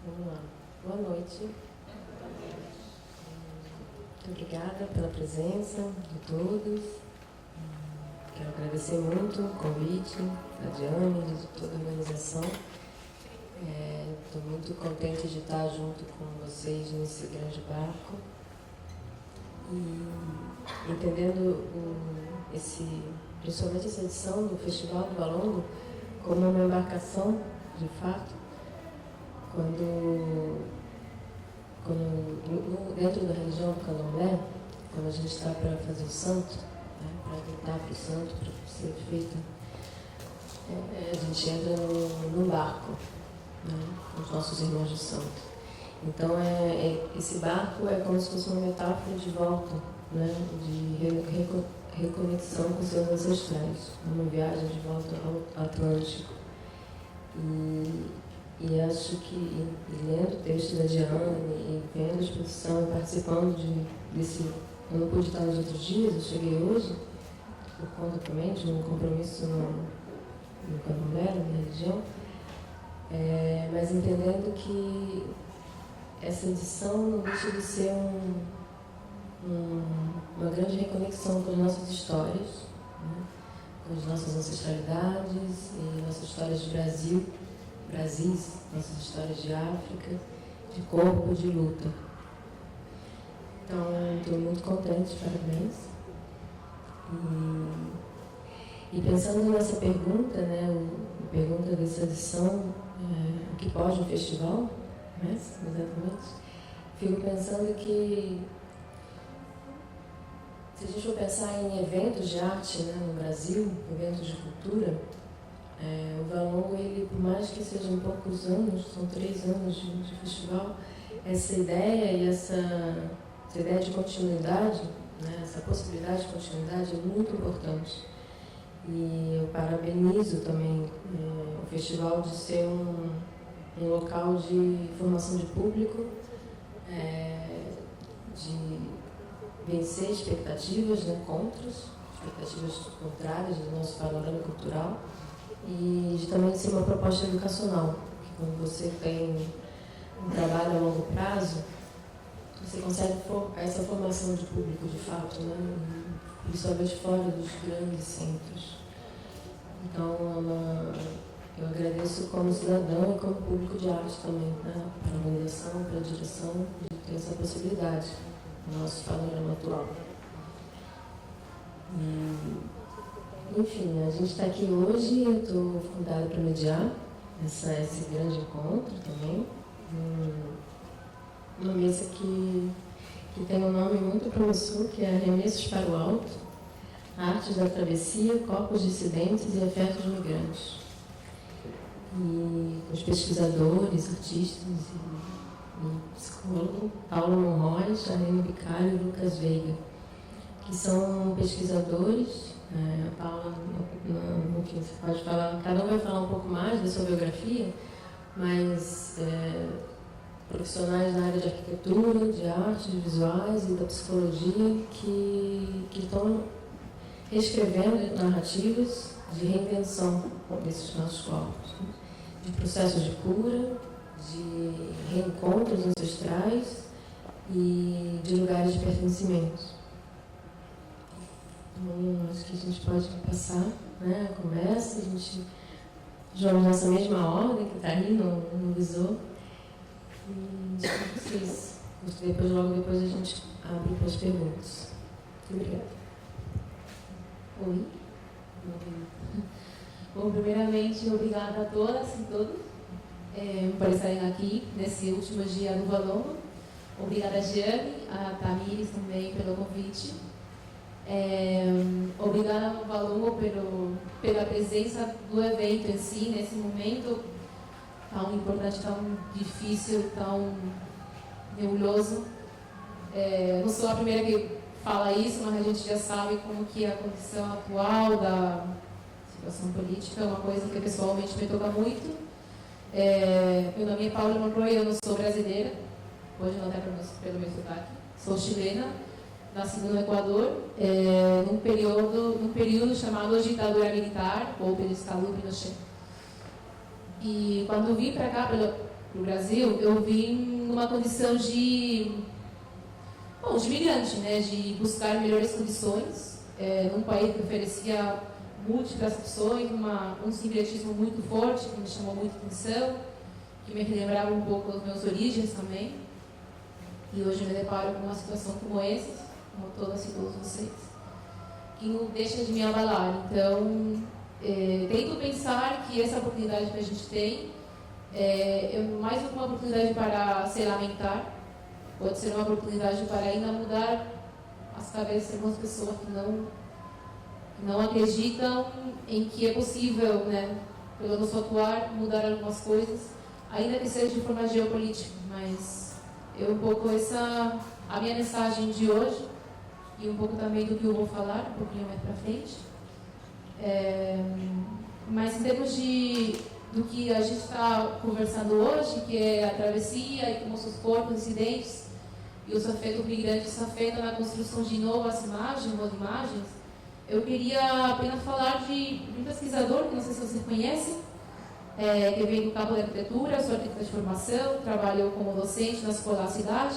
Vamos lá. Boa noite. Muito obrigada pela presença de todos. Quero agradecer muito o convite da Diane, de toda a organização. Estou muito contente de estar junto com vocês nesse grande barco. E entendendo principalmente essa edição do Festival do Valongo como uma embarcação, de fato, dentro da religião do Candomblé, quando a gente está para fazer o santo, né, para gritar para o santo, para ser feito, a gente entra num barco, né, com os nossos irmãos de santo. Então, esse barco é como se fosse uma metáfora de volta, né, de reconexão com seus ancestrais, uma viagem de volta ao Atlântico. E acho que, lendo o texto da Diane, e vendo a exposição e participando desse... Eu não pude estar nos outros dias, eu cheguei hoje, por conta também de um compromisso no Candomblé, na minha religião, mas entendendo que essa edição não deixa de ser uma grande reconexão com as nossas histórias, né? Com as nossas ancestralidades e nossas histórias de Brasis, nossas histórias de África, de corpo, de luta. Então, estou muito contente, parabéns. E pensando nessa pergunta, né, a pergunta dessa edição, o que pode um festival, né, exatamente, fico pensando que, se a gente for pensar em eventos de arte, né, no Brasil, eventos de cultura, o Valongo, ele, por mais que sejam poucos anos, são 3 anos de festival, essa ideia e essa ideia de continuidade, né, essa possibilidade de continuidade é muito importante. E eu parabenizo também o festival de ser um local de formação de público, de vencer expectativas, né, expectativas contrárias do nosso panorama cultural, e de também ser uma proposta educacional, porque quando você tem um trabalho a longo prazo, você consegue essa formação de público de fato, né, principalmente fora dos grandes centros. Então, eu agradeço como cidadão e como público de arte também, né, para a organização, para a direção, de ter essa possibilidade no nosso panorama atual. Enfim, a gente está aqui hoje, eu estou convidada para mediar esse grande encontro também, uma mesa que tem um nome muito promissor, que é Arremessos para o Alto, Artes da Travessia, Corpos Dissidentes e Afetos Migrantes. E os pesquisadores, artistas e psicólogo Paulo Monroy, Charlene Bicalho e Lucas Veiga, que são pesquisadores. A Paula, enfim, você pode falar, cada um vai falar um pouco mais da sua biografia, mas profissionais na área de arquitetura, de artes visuais e da psicologia que estão reescrevendo narrativas de reinvenção desses nossos corpos, né? De processos de cura, de reencontros ancestrais e de lugares de pertencimento. Então, acho que a gente pode passar, né, a conversa, a gente joga nessa mesma ordem que está aí no visor. E vocês, logo depois a gente abre para as perguntas. Muito obrigada. Oi. Bom, primeiramente, obrigada a todas e todos por estarem aqui nesse último dia do Valongo. Obrigada a Giane, a Tamires também pelo convite. Obrigada ao Valongo pela presença do evento em si, nesse momento tão importante, tão difícil, tão nebuloso. Não sou a primeira que fala isso, mas a gente já sabe como que a condição atual da situação política é uma coisa que pessoalmente me toca muito. Meu nome é Paula Monroy, eu não sou brasileira, pode notar pelo meu sotaque, sou chilena, nascida no Equador, num período chamado ditadura militar, ou pelo Estado Pinochet. E quando vim para cá, o Brasil, eu vim numa condição de imigrante, né, de buscar melhores condições, num país que oferecia múltiplas opções, um sincretismo muito forte, que me chamou muita atenção, que me relembrava um pouco as minhas origens também. E hoje eu me deparo com uma situação como essa, como todas e todos vocês, que não deixa de me abalar. Então, tento pensar que essa oportunidade que a gente tem é mais do que uma oportunidade para se lamentar, pode ser uma oportunidade para ainda mudar as cabeças de algumas pessoas que não acreditam em que é possível, né, pelo nosso atuar, mudar algumas coisas, ainda que seja de forma geopolítica. Mas um pouco essa a minha mensagem de hoje, e um pouco também do que eu vou falar, um pouquinho mais para frente. Mas em termos do que a gente está conversando hoje, que é a travessia e como seus corpos incidentes e os afetos migrantes afetam na construção de novas imagens, eu queria apenas falar de um pesquisador, que não sei se vocês conhecem, que vem do campo da arquitetura, sou arquiteta de formação, trabalho como docente na Escola da Cidade,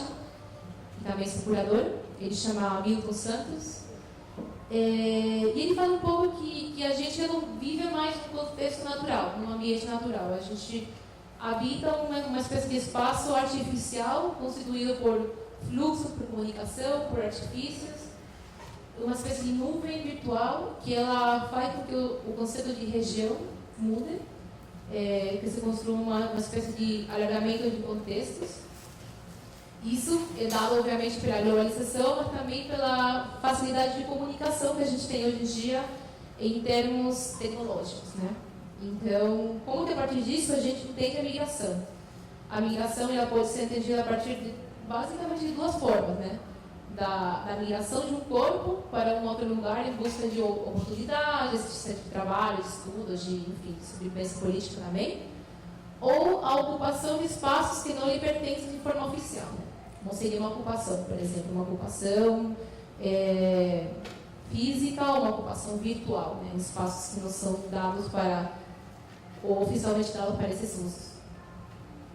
e também sou curador. Ele chama Milton Santos. E ele fala um pouco que a gente não vive mais no contexto natural, no ambiente natural. A gente habita uma espécie de espaço artificial constituído por fluxo, por comunicação, por artifícios, uma espécie de nuvem virtual que ela faz com que o conceito de região mude, que se construa uma espécie de alargamento de contextos. Isso é dado, obviamente, pela globalização, mas também pela facilidade de comunicação que a gente tem hoje em dia em termos tecnológicos, né? Então, como que a partir disso a gente entende a migração? A migração ela pode ser entendida a partir basicamente de duas formas, né? Da migração de um corpo para um outro lugar em busca de oportunidades, de centro de trabalho, de estudos, enfim, de sobrevivência política também, ou a ocupação de espaços que não lhe pertencem de forma oficial, né? Como seria uma ocupação, por exemplo, uma ocupação física ou uma ocupação virtual, né? Espaços que não são dados ou oficialmente dados para esses usos.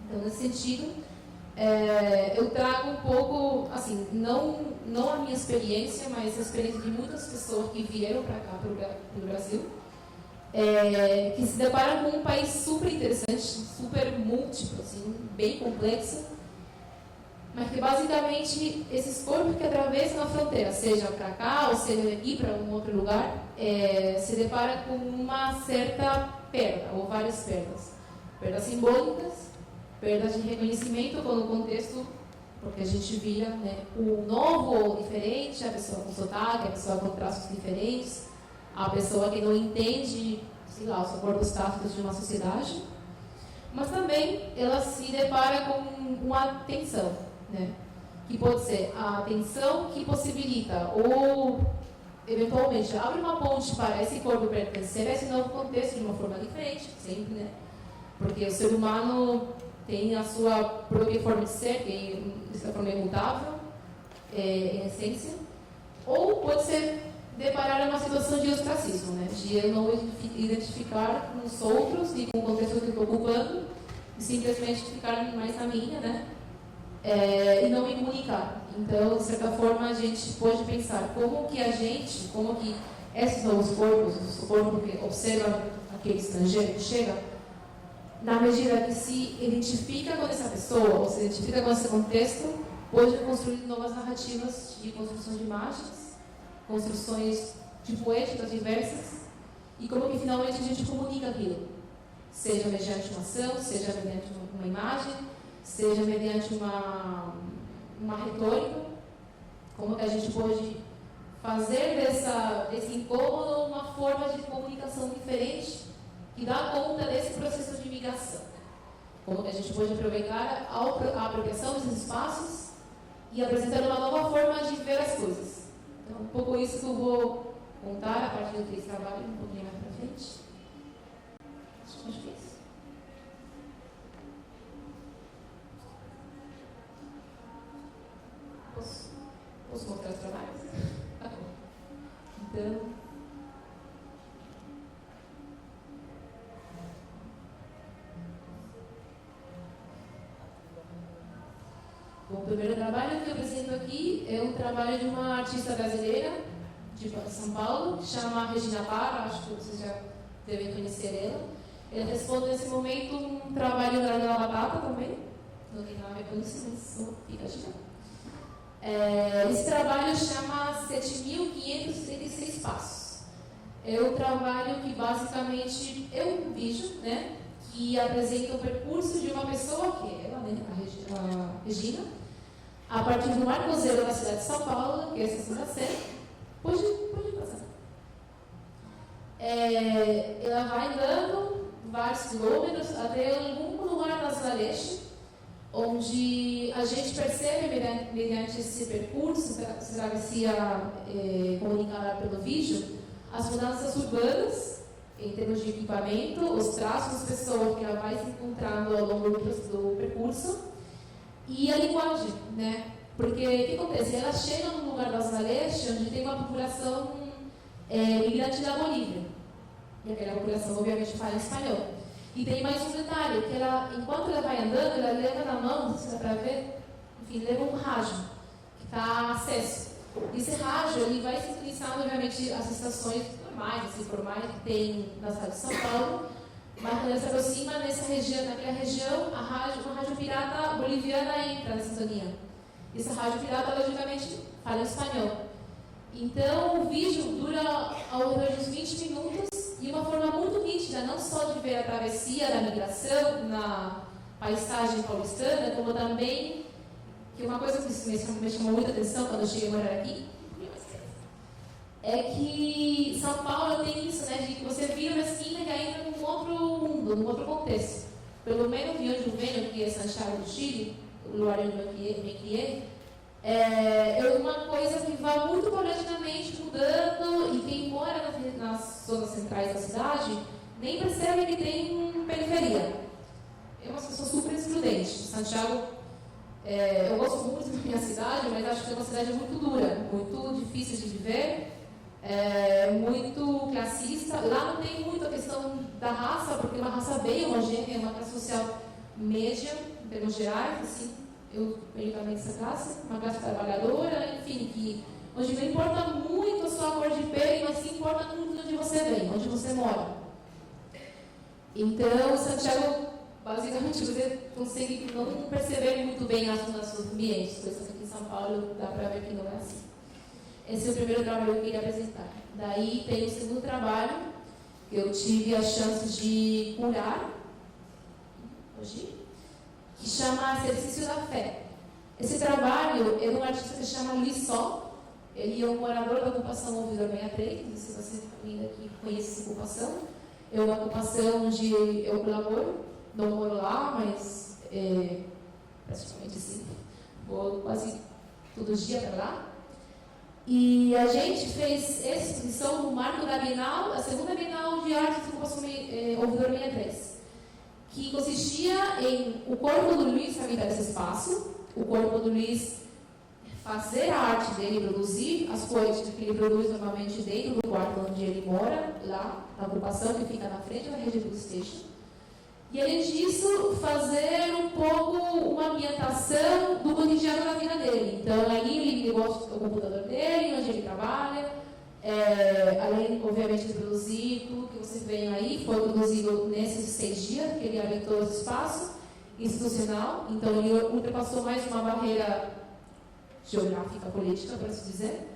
Então, nesse sentido, eu trago um pouco, assim, não a minha experiência, mas a experiência de muitas pessoas que vieram para cá, para o Brasil, que se deparam com um país super interessante, super múltiplo, assim, bem complexo, mas que basicamente esses corpos que atravessam a fronteira, seja para cá ou seja ir para um outro lugar, se depara com uma certa perda, ou várias perdas. Perdas simbólicas, perdas de reconhecimento no contexto, porque a gente via, né, o novo ou diferente, a pessoa com sotaque, a pessoa com traços diferentes, a pessoa que não entende, sei lá, o seu corpo status de uma sociedade, mas também ela se depara com uma tensão, né, que pode ser a tensão que possibilita ou, eventualmente, abre uma ponte para esse corpo pertencer a esse novo contexto de uma forma diferente, sempre, né, porque o ser humano tem a sua própria forma de ser, que essa forma é imutável, em essência, ou pode ser deparar uma situação de ostracismo, né? De eu não identificar com os outros e com o contexto que eu estou ocupando, e simplesmente ficar mais na minha, né? E não me comunicar. Então, de certa forma, a gente pode pensar como que esses novos corpos, o corpo que observa aquele estrangeiro que chega, na medida que se identifica com essa pessoa, ou se identifica com esse contexto, pode construir novas narrativas de construção de imagens, construções de poéticas diversas, e como que finalmente a gente comunica aquilo, seja mediante uma ação, seja mediante uma imagem, seja mediante uma retórica, como que a gente pode fazer desse incômodo uma forma de comunicação diferente, que dá conta desse processo de migração. Como que a gente pode aproveitar a apropriação desses espaços e apresentar uma nova forma de ver as coisas. Então, um pouco isso que eu vou contar a partir do que esse trabalho, um pouquinho mais para frente. Acho que é isso. Posso mostrar os trabalhos? Tá bom. Então... O primeiro trabalho que eu apresento aqui é um trabalho de uma artista brasileira de São Paulo, que chama Regina Barra, acho que vocês já devem conhecer ela. Ela responde nesse momento um trabalho da Lava Batata também, não tem nada a ver com isso, mas fica esse trabalho chama 7.536 Passos. É um trabalho que basicamente é um vídeo, né, que apresenta o percurso de uma pessoa, que é ela, né, a Regina, a partir do Marco Zero da cidade de São Paulo, que é a Estação da Sé. Pode passar. Ela vai andando vários quilômetros até algum lugar da Zona Leste, onde a gente percebe, mediante esse percurso, essa travessia comunicada pelo vídeo, as mudanças urbanas, em termos de equipamento, os traços das pessoas que ela vai se encontrando ao longo do percurso, e a linguagem, né? Porque o que acontece? Ela chega num lugar da Zona Leste, onde tem uma população migrante da Bolívia, e aquela população, obviamente, fala espanhol. E tem mais um detalhe, que ela, enquanto ela vai andando, ela leva na mão, não sei se dá para ver, enfim, leva um rádio, que está a acesso. Esse rádio, ele vai sintonizando, obviamente, as estações normais, assim, formais, que tem na cidade de São Paulo, mas quando ela se aproxima naquela região, uma rádio pirata boliviana entra na sintonia. Essa rádio pirata, logicamente, fala espanhol. Então, o vídeo dura ao redor de uns 20 minutos, e uma forma muito nítida, não só de ver a travessia da migração na paisagem paulistana, como também, que uma coisa que me chamou muita atenção quando eu cheguei a morar aqui, é que São Paulo tem isso, né, de que você vira uma esquina e entra num outro mundo, num outro contexto. Pelo menos de onde eu venho, que é Santiago do Chile, o lugar onde eu me criei, é uma coisa que vai muito paulatinamente mudando, e quem mora nas zonas centrais da cidade nem percebe que tem periferia. É uma situação super excludente. Santiago, eu gosto muito da minha cidade, mas acho que é uma cidade muito dura, muito difícil de viver, muito classista. Lá não tem muito a questão da raça, porque é uma raça bem homogênea, é uma classe social média, em termos gerais, assim. Eu venho também dessa classe, uma classe trabalhadora, enfim, onde não importa muito a sua cor de pele, mas sim importa muito de onde você vem, onde você mora. Então, Santiago, basicamente, você consegue não perceber muito bem as mudanças do ambiente, coisas aqui em São Paulo dá para ver que não é assim. Esse é o primeiro trabalho que eu queria apresentar. Daí tem o segundo trabalho, que eu tive a chance de curar hoje, que chama Exercício da Fé. Esse trabalho é de um artista que se chama Luiz Sol. Ele é um morador da ocupação Ouvidor 63, não sei se você ainda aqui conhece essa ocupação. É uma ocupação onde eu colaboro, não moro lá, mas praticamente sim, vou quase todos os dias para lá. E a gente fez essa exposição no marco da Bienal, a segunda Bienal de Arte da Ocupação Ouvidor 63. Que consistia em o corpo do Luiz habitar esse espaço, o corpo do Luiz fazer a arte dele, produzir as coisas que ele produz normalmente dentro do quarto onde ele mora, lá na ocupação que fica na frente da rede do Station. E além disso, fazer um pouco uma ambientação do cotidiano da vida dele. Então, ali ele gosta do computador dele, onde ele trabalha. Além, obviamente, de produzir tudo que vocês veem aí, foi produzido nesses 6 dias que ele habitou esse espaço institucional. Então, ele ultrapassou mais uma barreira geográfica, política, por assim dizer.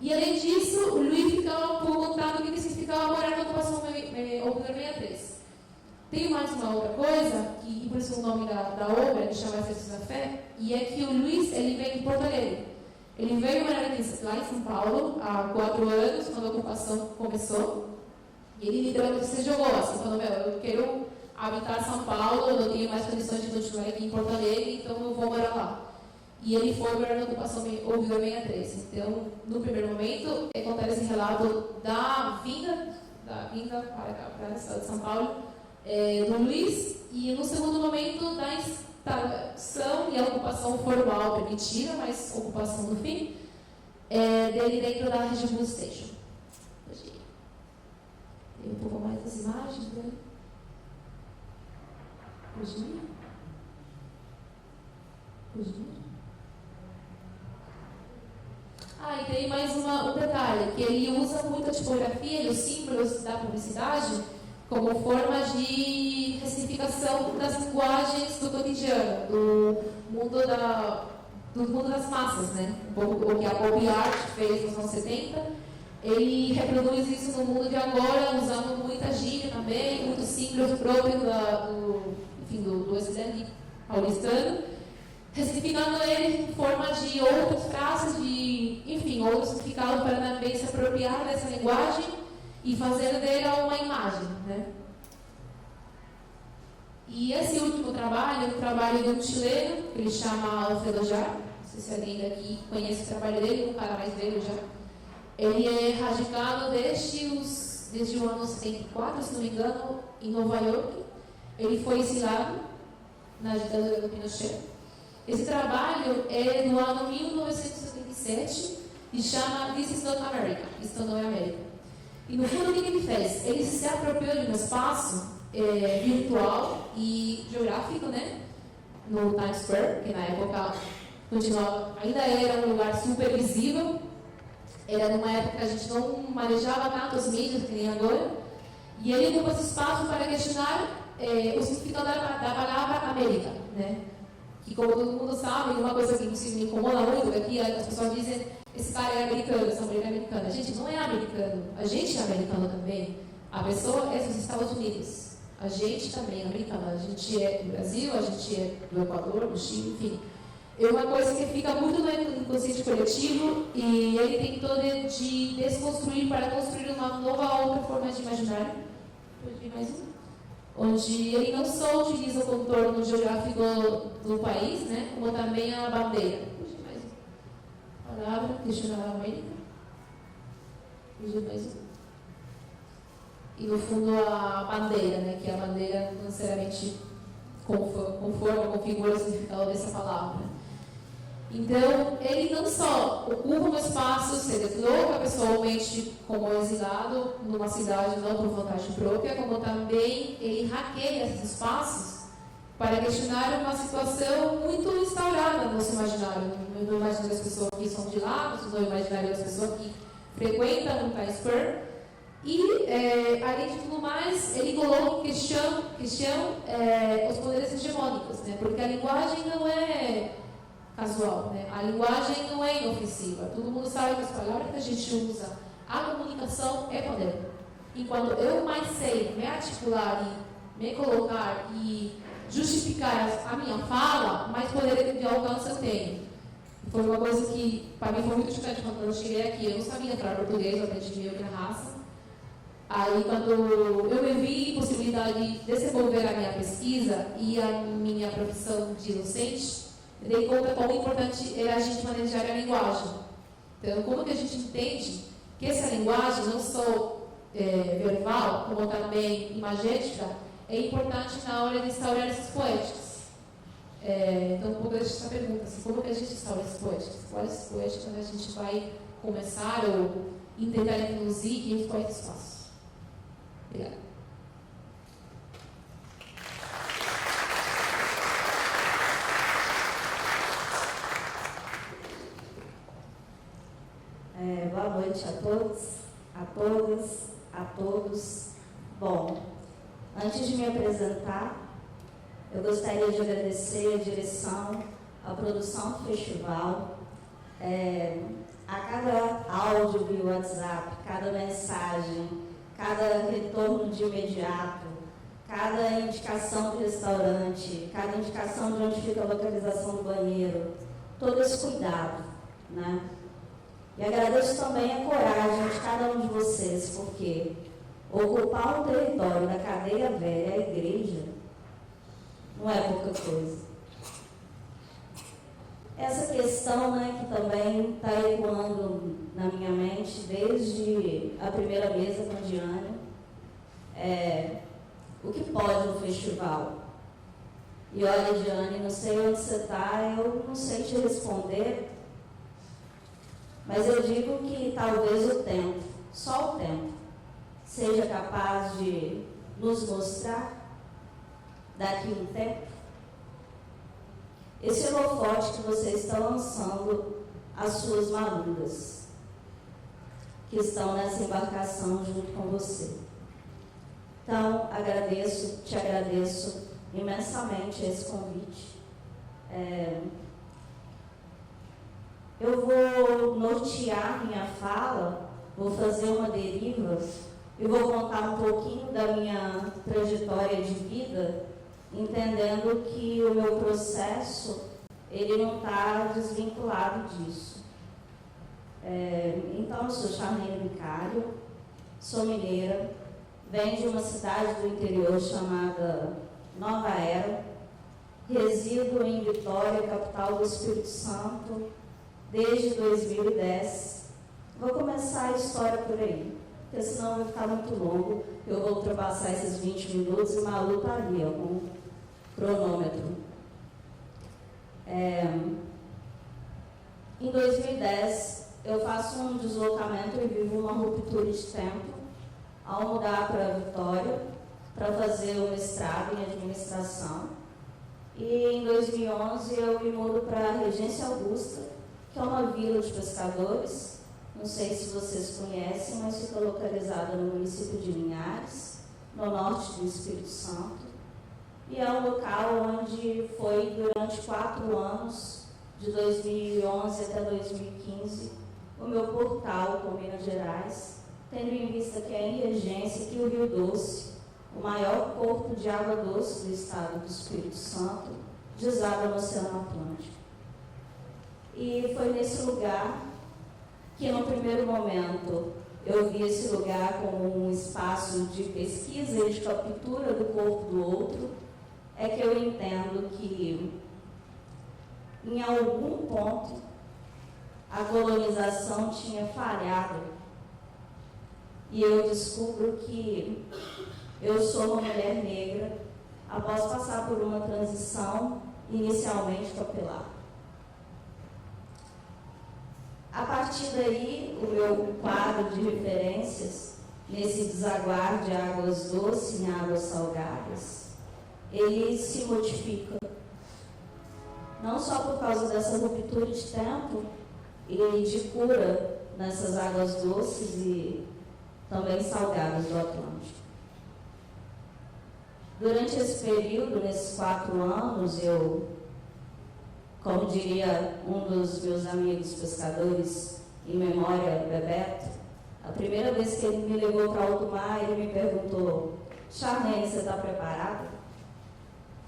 E, além disso, o Luiz ficava contando que ele significava morar na ocupação Ouvidor 63. Tem mais uma outra coisa, que por isso o nome da obra, que chama Exercício da Fé, e é que o Luiz, ele vem de Porto Alegre. Ele veio morar lá em São Paulo há 4 anos, quando a ocupação começou. E ele literalmente se jogou assim, falando: eu quero habitar São Paulo, eu não tenho mais condições de continuar aqui em Porto Alegre, então eu vou morar lá. E ele foi morar na ocupação Ouvidor 63. Então, no primeiro momento, é contar esse relato da vinda para a cidade de São Paulo, do Luiz, e no segundo momento, da instalação e a ocupação formal permitida, mas ocupação no fim, dele dentro da Rede Bus Station. Tem um pouco mais das imagens, né? Hoje. Ah, e tem mais um detalhe, que ele usa muito a tipografia e os símbolos da publicidade como forma de ressignificação das linguagens do cotidiano, do mundo das massas, né? O que a pop art fez nos anos 70, ele reproduz isso no mundo de agora, usando muita gíria também, muitos símbolos próprios do ocidente paulistano, ressignificando ele em forma de outras frases, outro significado para também se apropriar dessa linguagem e fazer dele uma imagem, né? E esse último trabalho é um trabalho de um chileno, que ele chama Alfredo Jar. Não sei se alguém daqui conhece o trabalho dele, um cara mais velho já. Ele é radicado desde o ano 74, se não me engano, em Nova York. Ele foi exilado na ditadura do Pinochet. Esse trabalho é do ano 1977 e chama This is not America. Isto não é América. E no fundo, o que ele fez? Ele se apropriou de um espaço virtual e geográfico, né? No Times Square, que na época ainda era um lugar super visível. Era numa época que a gente não manejava tanto os mídias que nem agora. E ele ocupou esse espaço para questionar o significado da palavra América, né? Que, como todo mundo sabe, uma coisa que inclusive me incomoda muito é que as pessoas dizem: esse cara é americano, essa mulher é americana. A gente não é americano, a gente é americano também. A pessoa é dos Estados Unidos. A gente também é americano. A gente é do Brasil, a gente é do Equador, do Chile, enfim. É uma coisa que fica muito no inconsciente coletivo e ele tentou de desconstruir para construir uma nova outra forma de imaginário. Pode vir mais um? Onde ele não só utiliza o contorno geográfico do país, né, como também a bandeira. Pode vir mais um? Palavra, questionar a América. Pode vir mais um? E no fundo a bandeira, né, que a bandeira não necessariamente configura o significado dessa palavra. Então, ele não só ocupa um espaço, se desloca pessoalmente como exilado numa cidade não por vantagem própria, como também ele hackeia esses espaços para questionar uma situação muito instaurada no nosso imaginário, no imaginário das pessoas que são de lá, no imaginário das pessoas que frequentam o Times Square. E, além de tudo mais, ele coloca em questão os poderes hegemônicos, né? Porque a linguagem não é casual, né? A linguagem não é inofensiva. Todo mundo sabe que as palavras que a gente usa, a comunicação é poder. Enquanto eu mais sei me articular e me colocar e justificar a minha fala, mais poder de alcance eu tenho. Foi uma coisa que, para mim, foi muito chocante quando eu cheguei aqui. Eu não sabia falar português, eu aprendi meio que na raça. Aí, quando eu me vi possibilidade de desenvolver a minha pesquisa e a minha profissão de docente, me dei conta quão importante era a gente manejar a linguagem. Então, como que a gente entende que essa linguagem, não só verbal, como também imagética, é importante na hora de instaurar essas poéticas. Então, vou deixar essa pergunta, assim, como que a gente instaura essas poéticas? Quais poéticas a gente vai começar ou tentar introduzir e em quais espaços? Obrigada. Boa noite a todos, a todas, a todos. Bom, antes de me apresentar, eu gostaria de agradecer a direção, a produção do festival, a cada áudio via WhatsApp, cada mensagem, cada retorno de imediato, cada indicação do restaurante, cada indicação de onde fica a localização do banheiro, todo esse cuidado, né? E agradeço também a coragem de cada um de vocês, porque ocupar um território da cadeia velha, a igreja, não é pouca coisa. Essa questão, né, que também está ecoando na minha mente desde a primeira mesa com a Diane, o que pode um festival? E olha, Diane, não sei onde você está, eu não sei te responder, mas eu digo que talvez o tempo, só o tempo, seja capaz de nos mostrar, daqui a um tempo, esse holofote que vocês estão lançando as suas maludas, que estão nessa embarcação junto com você. Então, te agradeço imensamente esse convite. Eu vou nortear minha fala, vou fazer uma deriva e vou contar um pouquinho da minha trajetória de vida, entendendo que o meu processo, ele não está desvinculado disso. Então, eu sou Charlene Vicário, sou mineira, venho de uma cidade do interior chamada Nova Era, resido em Vitória, capital do Espírito Santo, desde 2010. Vou começar a história por aí, porque senão vai ficar muito longo. Eu vou ultrapassar esses 20 minutos e o Malu está ali, ó, com o cronômetro. Em 2010, eu faço um deslocamento e vivo uma ruptura de tempo ao mudar para Vitória para fazer o mestrado em administração. E em 2011 eu me mudo para a Regência Augusta, que é uma vila de pescadores. Não sei se vocês conhecem, mas fica localizada no município de Linhares, no norte do Espírito Santo. E é um local onde foi durante 4 anos, de 2011 até 2015, o meu portal com Minas Gerais, tendo em vista que é em Regência que o Rio Doce, o maior corpo de água doce do estado do Espírito Santo, desaba no Oceano Atlântico. E foi nesse lugar que, no primeiro momento, eu vi esse lugar como um espaço de pesquisa e de captura do corpo do outro, é que eu entendo que, em algum ponto, a colonização tinha falhado. E eu descubro que eu sou uma mulher negra após passar por uma transição inicialmente capilar. A partir daí, o meu quadro de referências, nesse desaguar de águas doces em águas salgadas, ele se modifica. Não só por causa dessa ruptura de tempo e de cura nessas águas doces e também salgadas do Atlântico. Durante esse período, nesses 4 anos, eu, como diria um dos meus amigos pescadores, em memória, Bebeto, a primeira vez que ele me levou para alto mar, ele me perguntou: Charlene, você está preparada?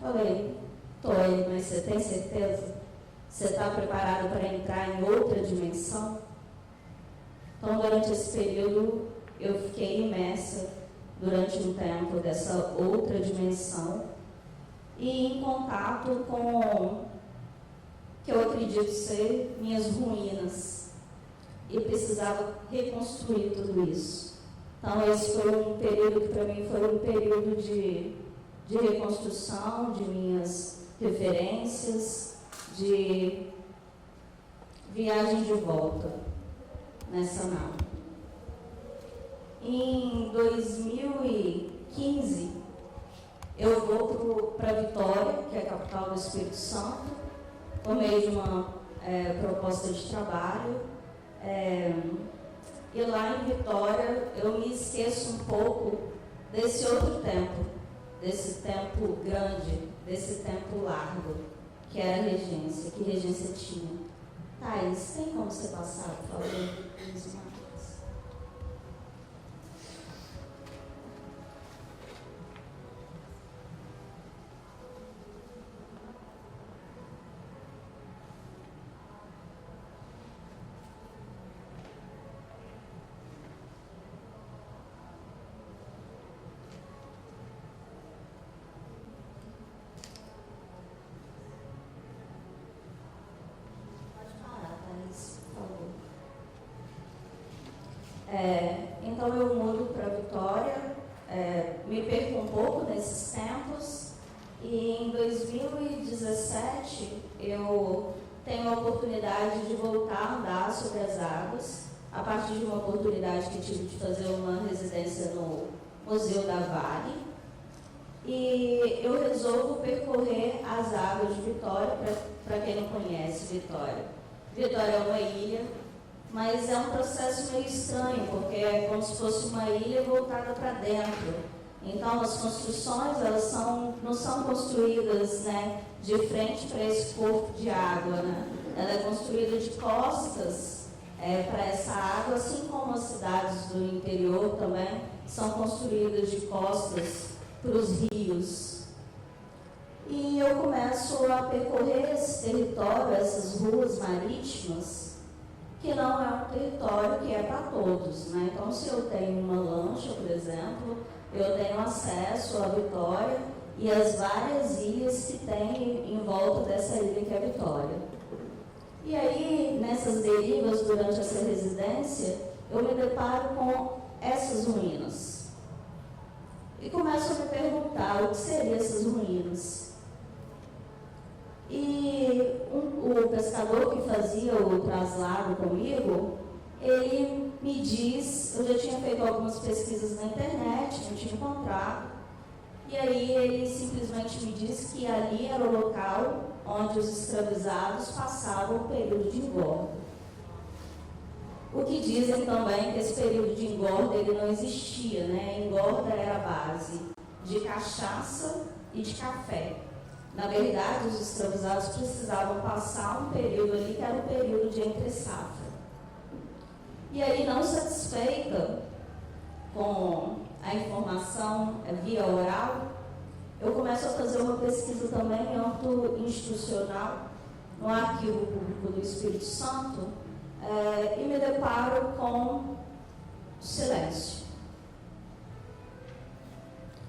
Falei: estou, mas você tem certeza? Você está preparado para entrar em outra dimensão? Então, durante esse período, eu fiquei imersa durante um tempo dessa outra dimensão e em contato com, que eu acredito ser, minhas ruínas. E precisava reconstruir tudo isso. Então, esse foi um período que, para mim, foi um período de reconstrução de minhas referências, de viagem de volta nessa nave. Em 2015, eu vou para Vitória, que é a capital do Espírito Santo, por meio de uma proposta de trabalho. E lá em Vitória, eu me esqueço um pouco desse outro tempo, desse tempo grande, desse tempo largo, que era a regência, que regência tinha. Thais, tem como você passar, por favor? Então eu mudo para Vitória, me perco um pouco nesses tempos e em 2017 eu tenho a oportunidade de voltar a andar sobre as águas, a partir de uma oportunidade que tive de fazer uma residência no Museu da Vale, e eu resolvo percorrer as águas de Vitória. Para quem não conhece Vitória, Vitória é uma ilha, mas é um processo meio estranho, porque é como se fosse uma ilha voltada para dentro. Então, as construções, elas não são construídas, né, de frente para esse corpo de água, né? Ela é construída de costas para essa água, assim como as cidades do interior também são construídas de costas para os rios. E eu começo a percorrer esse território, essas ruas marítimas, que não é um território que é para todos, né? Então, se eu tenho uma lancha, por exemplo, eu tenho acesso à Vitória e às várias ilhas que tem em volta dessa ilha que é Vitória. E aí, nessas derivas, durante essa residência, eu me deparo com essas ruínas. E começo a me perguntar o que seriam essas ruínas. E o pescador que fazia o traslado comigo, ele me diz, eu já tinha feito algumas pesquisas na internet, não tinha encontrado, e aí ele simplesmente me disse que ali era o local onde os escravizados passavam o período de engorda. O que dizem também que esse período de engorda ele não existia, né? Engorda era a base de cachaça e de café. Na verdade, os escravizados precisavam passar um período ali que era o período de entre-safra. E aí, não satisfeita com a informação via oral, eu começo a fazer uma pesquisa também em âmbito institucional, no Arquivo Público do Espírito Santo, e me deparo com silêncio.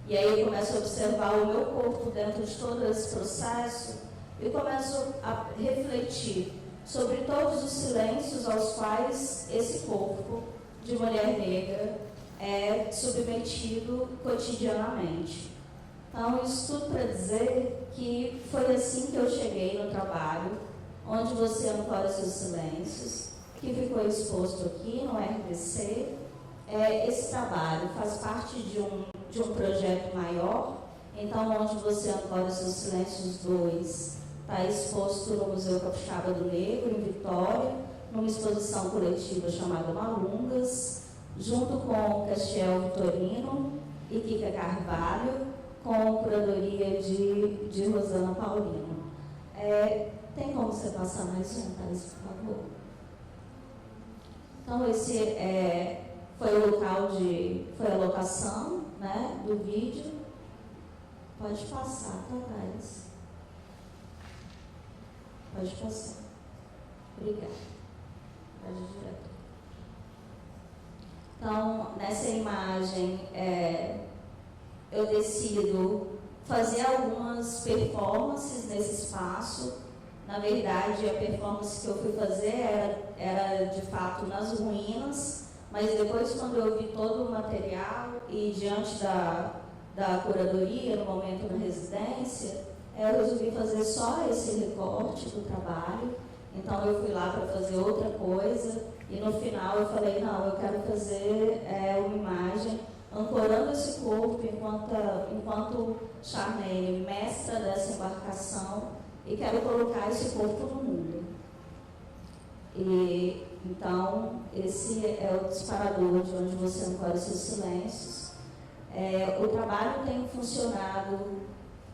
E aí eu começo a observar o meu corpo dentro de todo esse processo e começo a refletir sobre todos os silêncios aos quais esse corpo de mulher negra é submetido cotidianamente. Então, isso tudo para dizer que foi assim que eu cheguei no trabalho, onde você ancora seus silêncios, que ficou exposto aqui no RDC. Esse trabalho faz parte de um projeto maior, então onde você ancora seus silêncios 2 está exposto no Museu Capixaba do Negro, em Vitória, numa exposição coletiva chamada Malungas, junto com Castiel Vitorino e Kika Carvalho, com curadoria de Rosana Paulino. Tem como você passar mais um, Thais, por favor? Então, esse foi o local foi a locação, né, do vídeo. Pode passar, tá, Thais? Pode passar. Obrigada. Pode ir direto. Então, nessa imagem, eu decido fazer algumas performances nesse espaço. Na verdade, a performance que eu fui fazer era de fato nas ruínas, mas depois, quando eu vi todo o material e diante da curadoria, no momento na residência, eu resolvi fazer só esse recorte do trabalho. Então, eu fui lá para fazer outra coisa e no final eu falei, não, eu quero fazer uma imagem ancorando esse corpo enquanto Charmaine, mestra dessa embarcação, e quero colocar esse corpo no mundo. E então, esse é o disparador de onde você ancora seus silêncios. O trabalho tem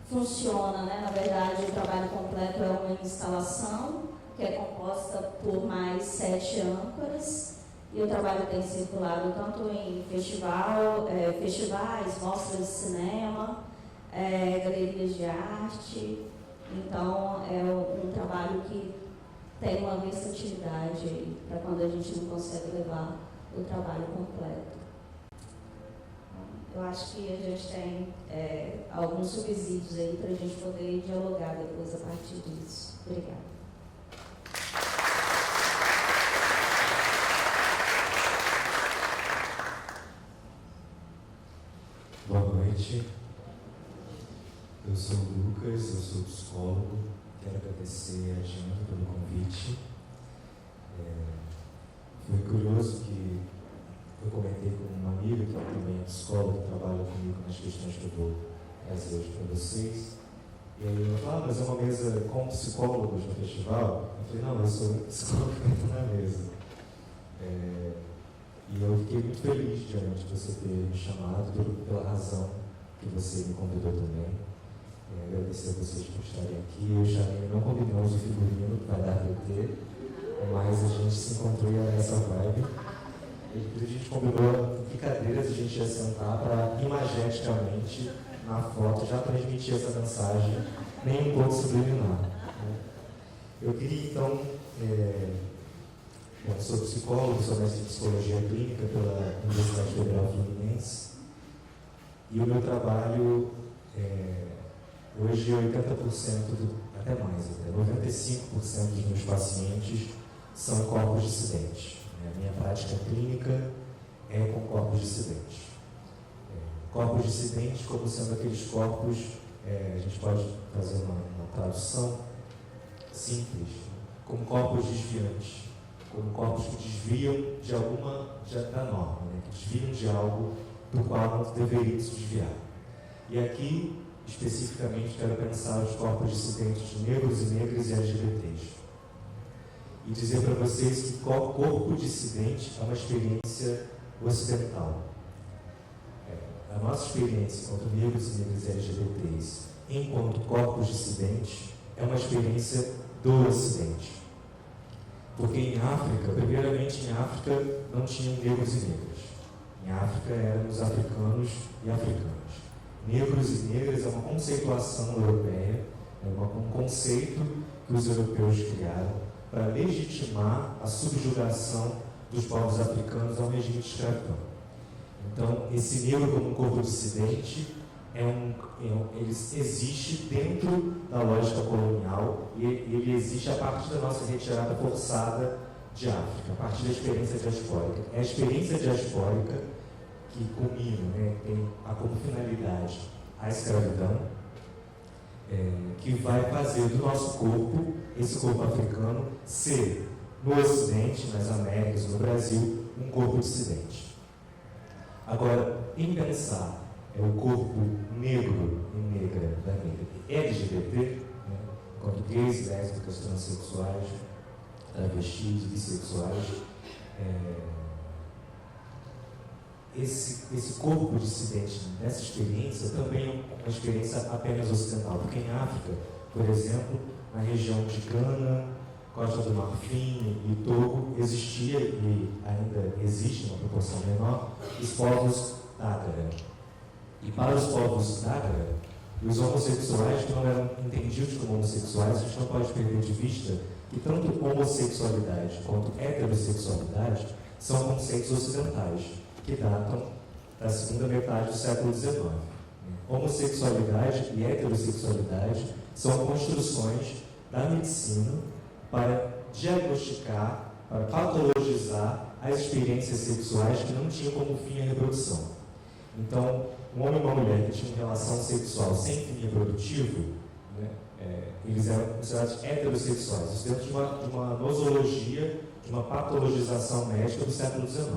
funciona, né? Na verdade, o trabalho completo é uma instalação que é composta por mais 7 âncoras, e o trabalho tem circulado tanto em festivais, mostras de cinema, galerias de arte. Então, é um trabalho que tem uma versatilidade para quando a gente não consegue levar o trabalho completo. Eu acho que a gente tem alguns subsídios aí para a gente poder dialogar depois a partir disso. Obrigada. Boa noite. Eu sou o Lucas, eu sou psicólogo. Quero agradecer a Jean pelo convite. Foi curioso que eu comentei com uma amiga que também é psicóloga, que trabalha comigo nas questões que eu vou trazer hoje para vocês. E aí ela falou, mas é uma mesa com psicólogos no festival? Eu falei, não, eu sou um psicólogo que entra na mesa. E eu fiquei muito feliz diante de você ter me chamado, pela razão que você me convidou também. Agradecer a vocês por estarem aqui. Eu já não combinamos o figurino para dar PT, mas a gente se encontrou nessa vibe. A gente combinou que cadeiras a gente ia sentar para imageticamente, na foto, já transmitir essa mensagem, nem um pouco subliminar. Eu queria, então, sou psicólogo, sou mestre de psicologia clínica pela Universidade Federal Fluminense, e o meu trabalho, hoje, 80%, até mais, 95% dos meus pacientes são corpos dissidentes. A minha prática clínica é com corpos dissidentes. Corpos dissidentes como sendo aqueles corpos, a gente pode fazer uma tradução simples, como corpos desviantes, como corpos que desviam de da norma, que desviam de algo do qual não deveriam se desviar. E aqui, especificamente, quero pensar os corpos dissidentes negros e negras e LGBTs. E dizer para vocês que corpo dissidente é uma experiência ocidental. A nossa experiência enquanto negros e negras e LGBTs, enquanto corpos dissidentes, é uma experiência do Ocidente. Porque em África, primeiramente em África, não tinham negros e negras. Em África éramos africanos e africanas. Negros e negras é uma conceituação europeia, um conceito que os europeus criaram para legitimar a subjugação dos povos africanos ao regime de escravidão. Então, esse negro como um corpo dissidente, ele existe dentro da lógica colonial e ele existe a partir da nossa retirada forçada de África, a partir da experiência diaspórica. É a experiência diaspórica que culmina, tem como finalidade a escravidão, que vai fazer do nosso corpo, esse corpo africano, ser, no Ocidente, nas Américas, no Brasil, um corpo dissidente. Agora, em pensar o corpo negro e negra da negra LGBT, enquanto gays, lésbicas, transexuais, travestis, bissexuais, esse corpo dissidente nessa experiência também é uma experiência apenas ocidental, porque em África, por exemplo, na região de Gana, Costa do Marfim e Togo, existia e ainda existe, uma proporção menor, os povos Dagara. E para os povos Dagara, os homossexuais que não eram entendidos como homossexuais, a gente não pode perder de vista que tanto homossexualidade quanto heterossexualidade são conceitos ocidentais, que datam da segunda metade do século XIX. Homossexualidade e heterossexualidade são construções da medicina para diagnosticar, para patologizar as experiências sexuais que não tinham como fim a reprodução. Então, um homem e uma mulher que tinham relação sexual sem fim reprodutivo, eles eram considerados heterossexuais, isso dentro de uma nosologia, de uma patologização médica do século XIX.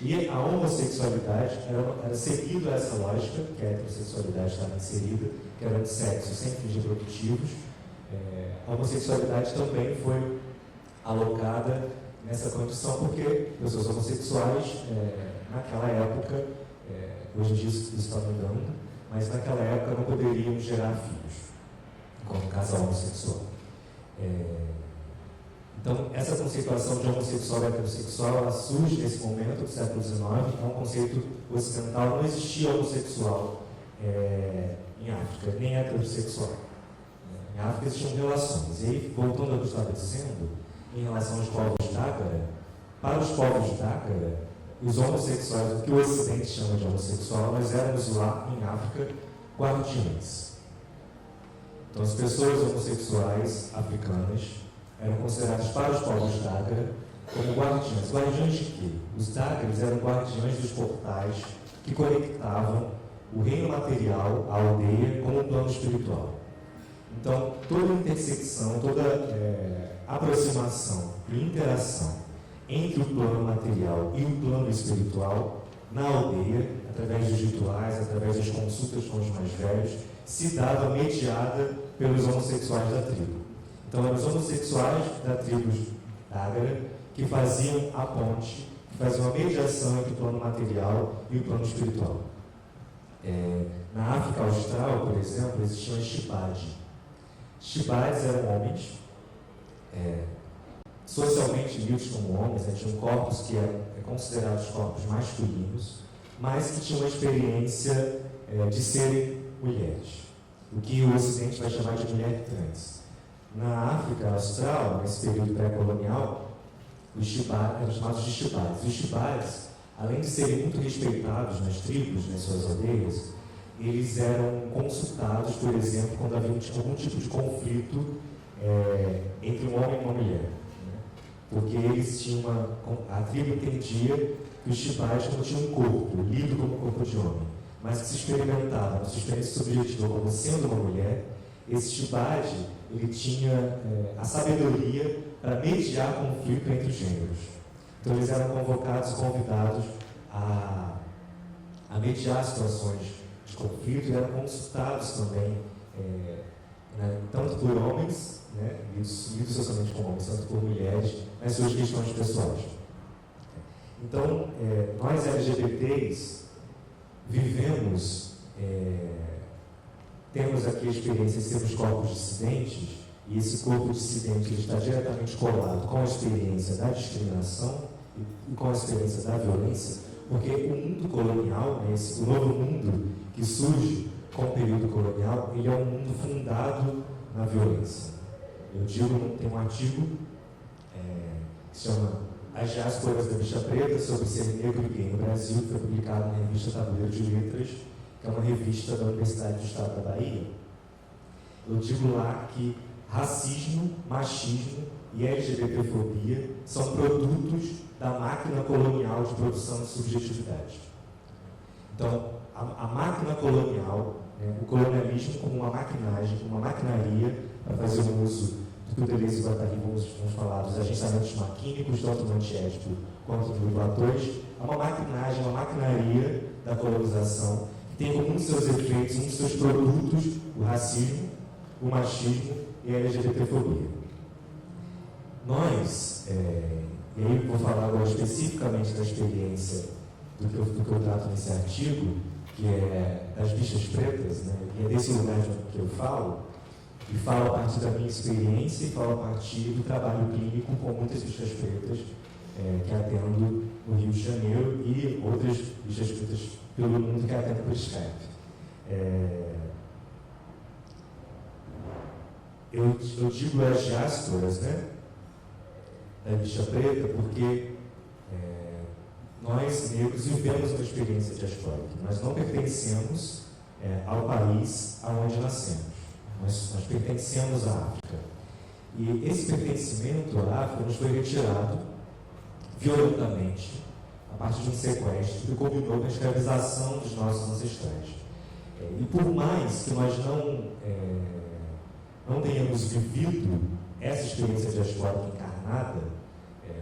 E a homossexualidade era seguido a essa lógica, que a heterossexualidade estava inserida, que era de sexo sem fins reprodutivos. A homossexualidade também foi alocada nessa condição porque pessoas homossexuais, naquela época, hoje em dia isso está mudando, mas naquela época não poderiam gerar filhos, como casal homossexual. Então, essa conceituação de homossexual e heterossexual, ela surge nesse momento do século XIX, é um conceito ocidental, não existia homossexual em África, nem heterossexual. Em África existiam relações. E aí, voltando ao que eu estava dizendo, em relação aos povos Dagara, para os povos Dagara, os homossexuais, o que o Ocidente chama de homossexual, nós éramos lá em África guardiães. Então, as pessoas homossexuais africanas eram consideradas para os povos Dagara como guardiães. Guardiães de quê? Os Dagaras eram guardiães dos portais que conectavam o reino material, a aldeia, com o plano espiritual. Então, toda intersecção, toda aproximação e interação entre o plano material e o plano espiritual na aldeia, através dos rituais, através das consultas com os mais velhos, se dava mediada pelos homossexuais da tribo. Então, eram os homossexuais da tribo Dagara que faziam a ponte, que faziam a mediação entre o plano material e o plano espiritual. Na África Austral, por exemplo, existiam as Shibadi. Shibadis eram homens, socialmente lidos como homens, tinham corpos que eram considerados corpos masculinos, mas que tinham a experiência de serem mulheres, o que o Ocidente vai chamar de mulher trans. Na África Austral, nesse período pré-colonial, os Shibadis eram chamados de Shibadis. Os Shibadis, além de serem muito respeitados nas tribos, nas suas aldeias, eles eram consultados, por exemplo, quando havia algum tipo de conflito entre um homem e uma mulher. Né? Porque eles tinham a tribo entendia que os Shibadis não tinham um corpo, lido como corpo de homem, mas que se experimentava na sua experiência subjetiva como sendo uma mulher. Esse Shibadi, ele tinha a sabedoria para mediar conflito entre os gêneros. Então, eles eram convocados, convidados a mediar situações de conflito e eram consultados também, tanto por homens, né, lidos socialmente com homens, tanto por mulheres, nas suas questões pessoais. Então, nós LGBTs vivemos, temos aqui a experiência de sermos corpos dissidentes, e esse corpo dissidente está diretamente colado com a experiência da discriminação e com a experiência da violência, porque o mundo colonial, o novo mundo que surge com o período colonial, ele é um mundo fundado na violência. Eu digo, tem um artigo que se chama As Diásporas da Bicha Preta sobre ser negro e gay no Brasil, que foi publicado na revista Tabuleiro de Letras, que é uma revista da Universidade do Estado da Bahia. Eu digo lá que racismo, machismo e LGBTfobia são produtos da máquina colonial de produção de subjetividade. Então, a máquina colonial, o colonialismo como uma maquinagem, uma maquinaria para fazer um uso do que o Deleuze e o Guattari vamos falar dos agenciamentos maquínicos, tanto no antiético quanto no Platões, é uma maquinagem, uma maquinaria da colonização que tem como um dos seus efeitos, um dos seus produtos, o racismo, o machismo e a LGBTfobia. Nós, e aí eu vou falar agora especificamente da experiência do que eu trato nesse artigo, que é das bichas pretas, né? E é desse lugar que eu falo, e falo a partir da minha experiência e falo a partir do trabalho clínico com muitas bichas pretas que atendo no Rio de Janeiro e outras bichas pretas pelo mundo que atendo por Skype. Eu digo as diásporas, né, da bicha preta, porque nós, negros, vivemos uma experiência diaspórica. Nós não pertencemos ao país aonde nascemos. Nós pertencemos à África. E esse pertencimento à África nos foi retirado violentamente a partir de um sequestro que culminou na escravização dos nossos ancestrais. E por mais que nós não tenhamos vivido essa experiência diaspórica encarnada,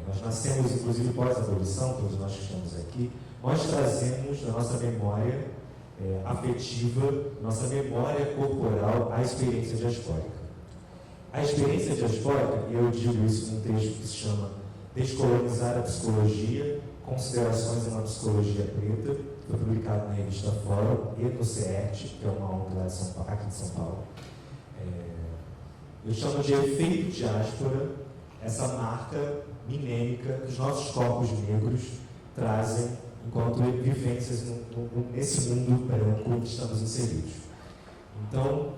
nós nascemos, inclusive, pós-abolição, todos nós que estamos aqui, nós trazemos da nossa memória afetiva, nossa memória corporal, a experiência diaspórica. A experiência diaspórica, e eu digo isso num texto que se chama Descolonizar a Psicologia, Considerações em uma Psicologia Preta, que foi publicado na revista Fórum e no CERT, que é uma ONG lá aqui de São Paulo. Eu chamo de efeito diáspora essa marca minêmica que os nossos corpos negros trazem enquanto vivências nesse mundo branco em que estamos inseridos. Então,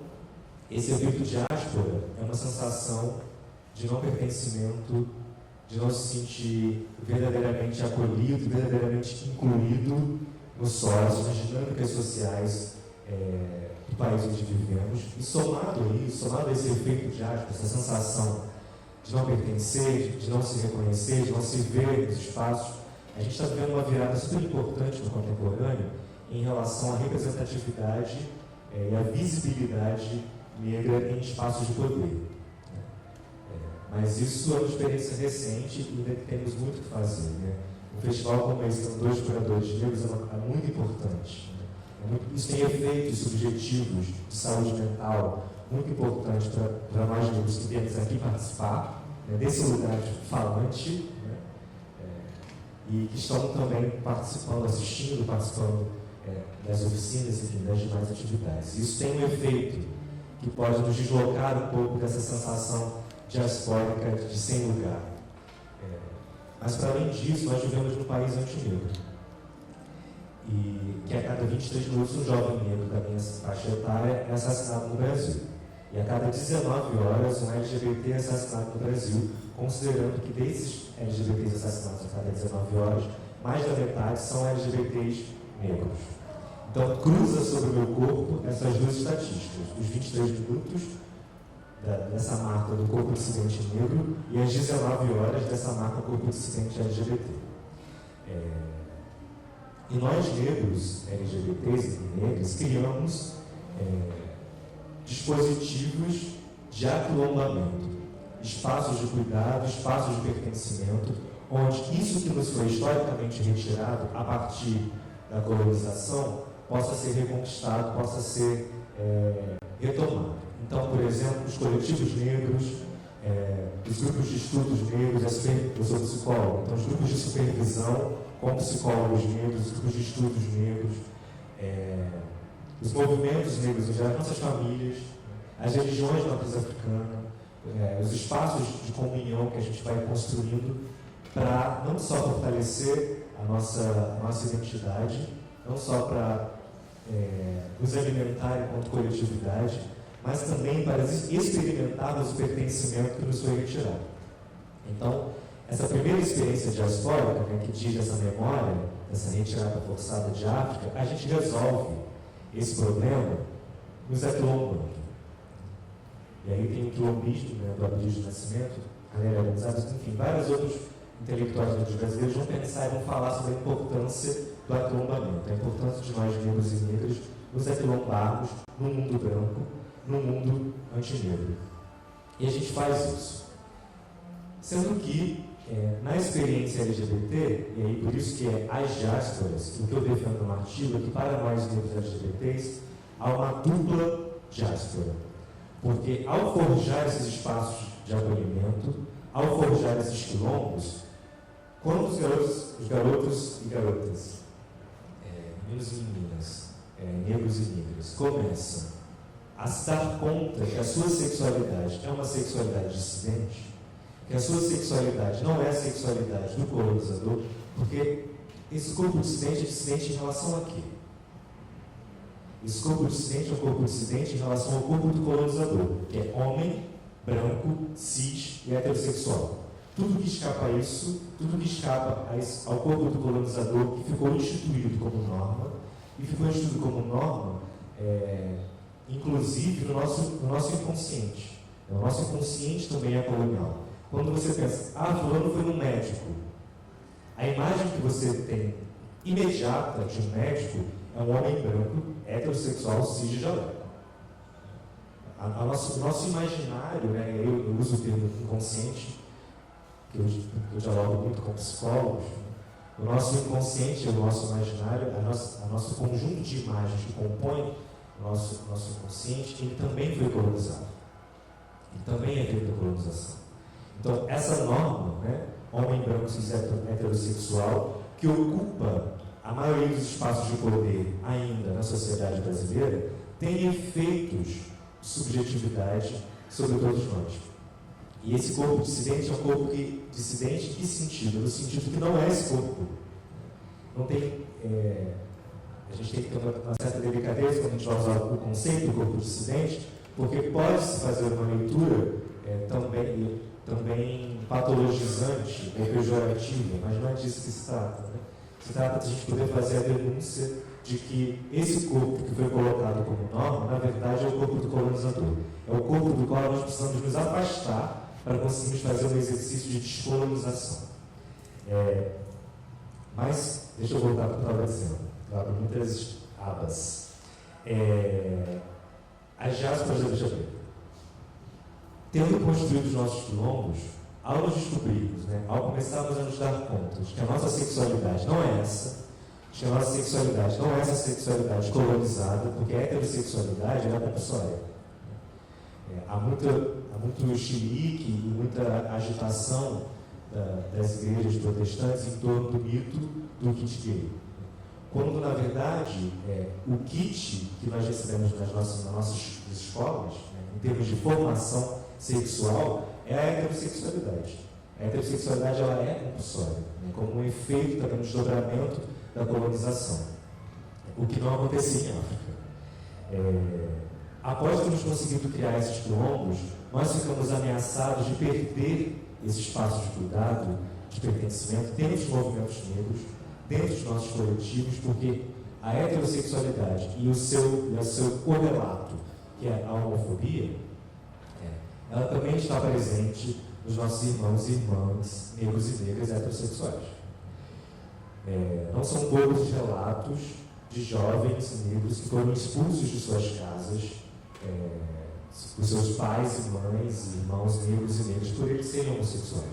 esse efeito diáspora é uma sensação de não pertencimento, de não se sentir verdadeiramente acolhido, verdadeiramente incluído nos sócios, nas dinâmicas sociais do país onde vivemos. E somado a esse efeito diáspora, essa sensação de não pertencer, de não se reconhecer, de não se ver nos espaços, a gente está vivendo uma virada super importante no contemporâneo em relação à representatividade e à visibilidade negra em espaços de poder. Mas isso é uma experiência recente e ainda temos muito o que fazer. Um festival como esse, com 2 curadores negros, é muito importante. Isso tem efeitos subjetivos de saúde mental muito importantes para nós negros que viemos aqui participar, né, desse lugar falante, né, e que estão também participando, assistindo, participando das oficinas, enfim, das demais atividades. Isso tem um efeito que pode nos deslocar um pouco dessa sensação diaspórica de sem lugar. Mas, para além disso, nós vivemos num país antinegro. E que a cada 23 minutos um jovem negro da minha faixa etária é assassinado no Brasil. E a cada 19 horas um LGBT é assassinado no Brasil, considerando que desses LGBTs assassinados a cada 19 horas, mais da metade são LGBTs negros. Então, cruza sobre o meu corpo essas duas estatísticas, os 23 minutos dessa marca do corpo dissidente negro e as 19 horas dessa marca corpo dissidente LGBT. E nós, negros, LGBTs e negras, criamos dispositivos de aquilombamento, espaços de cuidado, espaços de pertencimento, onde isso que nos foi historicamente retirado a partir da colonização possa ser reconquistado, possa ser retomado. Então, por exemplo, os coletivos negros, os grupos de estudos negros, eu sou psicólogo, então os grupos de supervisão com psicólogos negros, os grupos de estudos negros, os movimentos negros em geral, nossas famílias, as religiões de matriz africana, os espaços de comunhão que a gente vai construindo para não só fortalecer a nossa identidade, não só para nos alimentar enquanto coletividade, mas também para experimentarmos o pertencimento que nos foi retirado. Então, essa primeira experiência diaspórica, né, que diz essa memória, essa retirada forçada de África, a gente resolve esse problema nos aquilombando. E aí tem o quilombismo, né, do Abdias do Nascimento, Anélia Gonzalez, enfim, vários outros intelectuais negros brasileiros vão pensar e vão falar sobre a importância do aquilombamento, a importância de nós negros e negras nos aquilombarmos no mundo branco, no mundo antinegro. E a gente faz isso. Sendo que, na experiência LGBT, e aí por isso que as diásporas, o que eu defendo no artigo é que para nós negros LGBTs há uma dupla diáspora. Porque ao forjar esses espaços de acolhimento, ao forjar esses quilombos, quando os garotos e garotas, meninos e meninas, negros e negras, começam a se dar conta que a sua sexualidade é uma sexualidade dissidente, que a sua sexualidade não é a sexualidade do colonizador, porque esse corpo dissidente é dissidente em relação a quê? Esse corpo dissidente é um corpo dissidente em relação ao corpo do colonizador, que é homem, branco, cis e heterossexual. Tudo que escapa a isso, tudo que escapa ao corpo do colonizador, que ficou instituído como norma, e ficou instituído como norma, inclusive no nosso inconsciente. O nosso inconsciente também é colonial. Quando você pensa, fulano foi um médico, a imagem que você tem imediata de um médico é um homem branco, heterossexual, cis e jaleco. O nosso imaginário, né, eu uso o termo inconsciente, que eu dialogo muito com psicólogos, o nosso inconsciente, o nosso imaginário, o nosso conjunto de imagens que compõe o nosso inconsciente, ele também foi colonizado. Ele também é feito da colonização. Então, essa norma, né, homem branco cis heterossexual, que ocupa a maioria dos espaços de poder ainda na sociedade brasileira, tem efeitos de subjetividade sobre todos nós. E esse corpo dissidente é um corpo dissidente em que sentido? No sentido que não é esse corpo. Não tem... a gente tem que ter uma certa delicadeza quando a gente vai usar o conceito do corpo dissidente, porque pode-se fazer uma leitura também patologizante ou pejorativa, mas não é disso que se trata. Né? Se trata de a gente poder fazer a denúncia de que esse corpo que foi colocado como norma, na verdade, é o corpo do colonizador. É o corpo do qual nós precisamos nos afastar para conseguirmos fazer um exercício de descolonização. Mas, deixa eu voltar para o que eu estava dizendo. Eu abro muitas abas. As diásporas LGBT. Tendo construído os nossos quilombos, ao nos descobrirmos, ao começarmos a nos dar conta de que a nossa sexualidade não é essa, de que a nossa sexualidade não é essa sexualidade colonizada, porque a heterossexualidade é compulsória. Há muito chilique e muita agitação das igrejas protestantes em torno do mito do kit gay. Quando, na verdade, o kit que nós recebemos nas nossas escolas, em termos de formação sexual, é a heterossexualidade. A heterossexualidade ela é compulsória, como um efeito também do desdobramento da colonização, o que não acontecia em África. Após termos conseguido criar esses quilombos, nós ficamos ameaçados de perder esse espaço de cuidado, de pertencimento dentro dos movimentos negros, dentro dos nossos coletivos, porque a heterossexualidade e o seu correlato, que é a homofobia, ela também está presente nos nossos irmãos e irmãs negros e negras heterossexuais. Não são poucos os relatos de jovens negros que foram expulsos de suas casas por seus pais e mães, irmãos negros e negras, por eles serem homossexuais.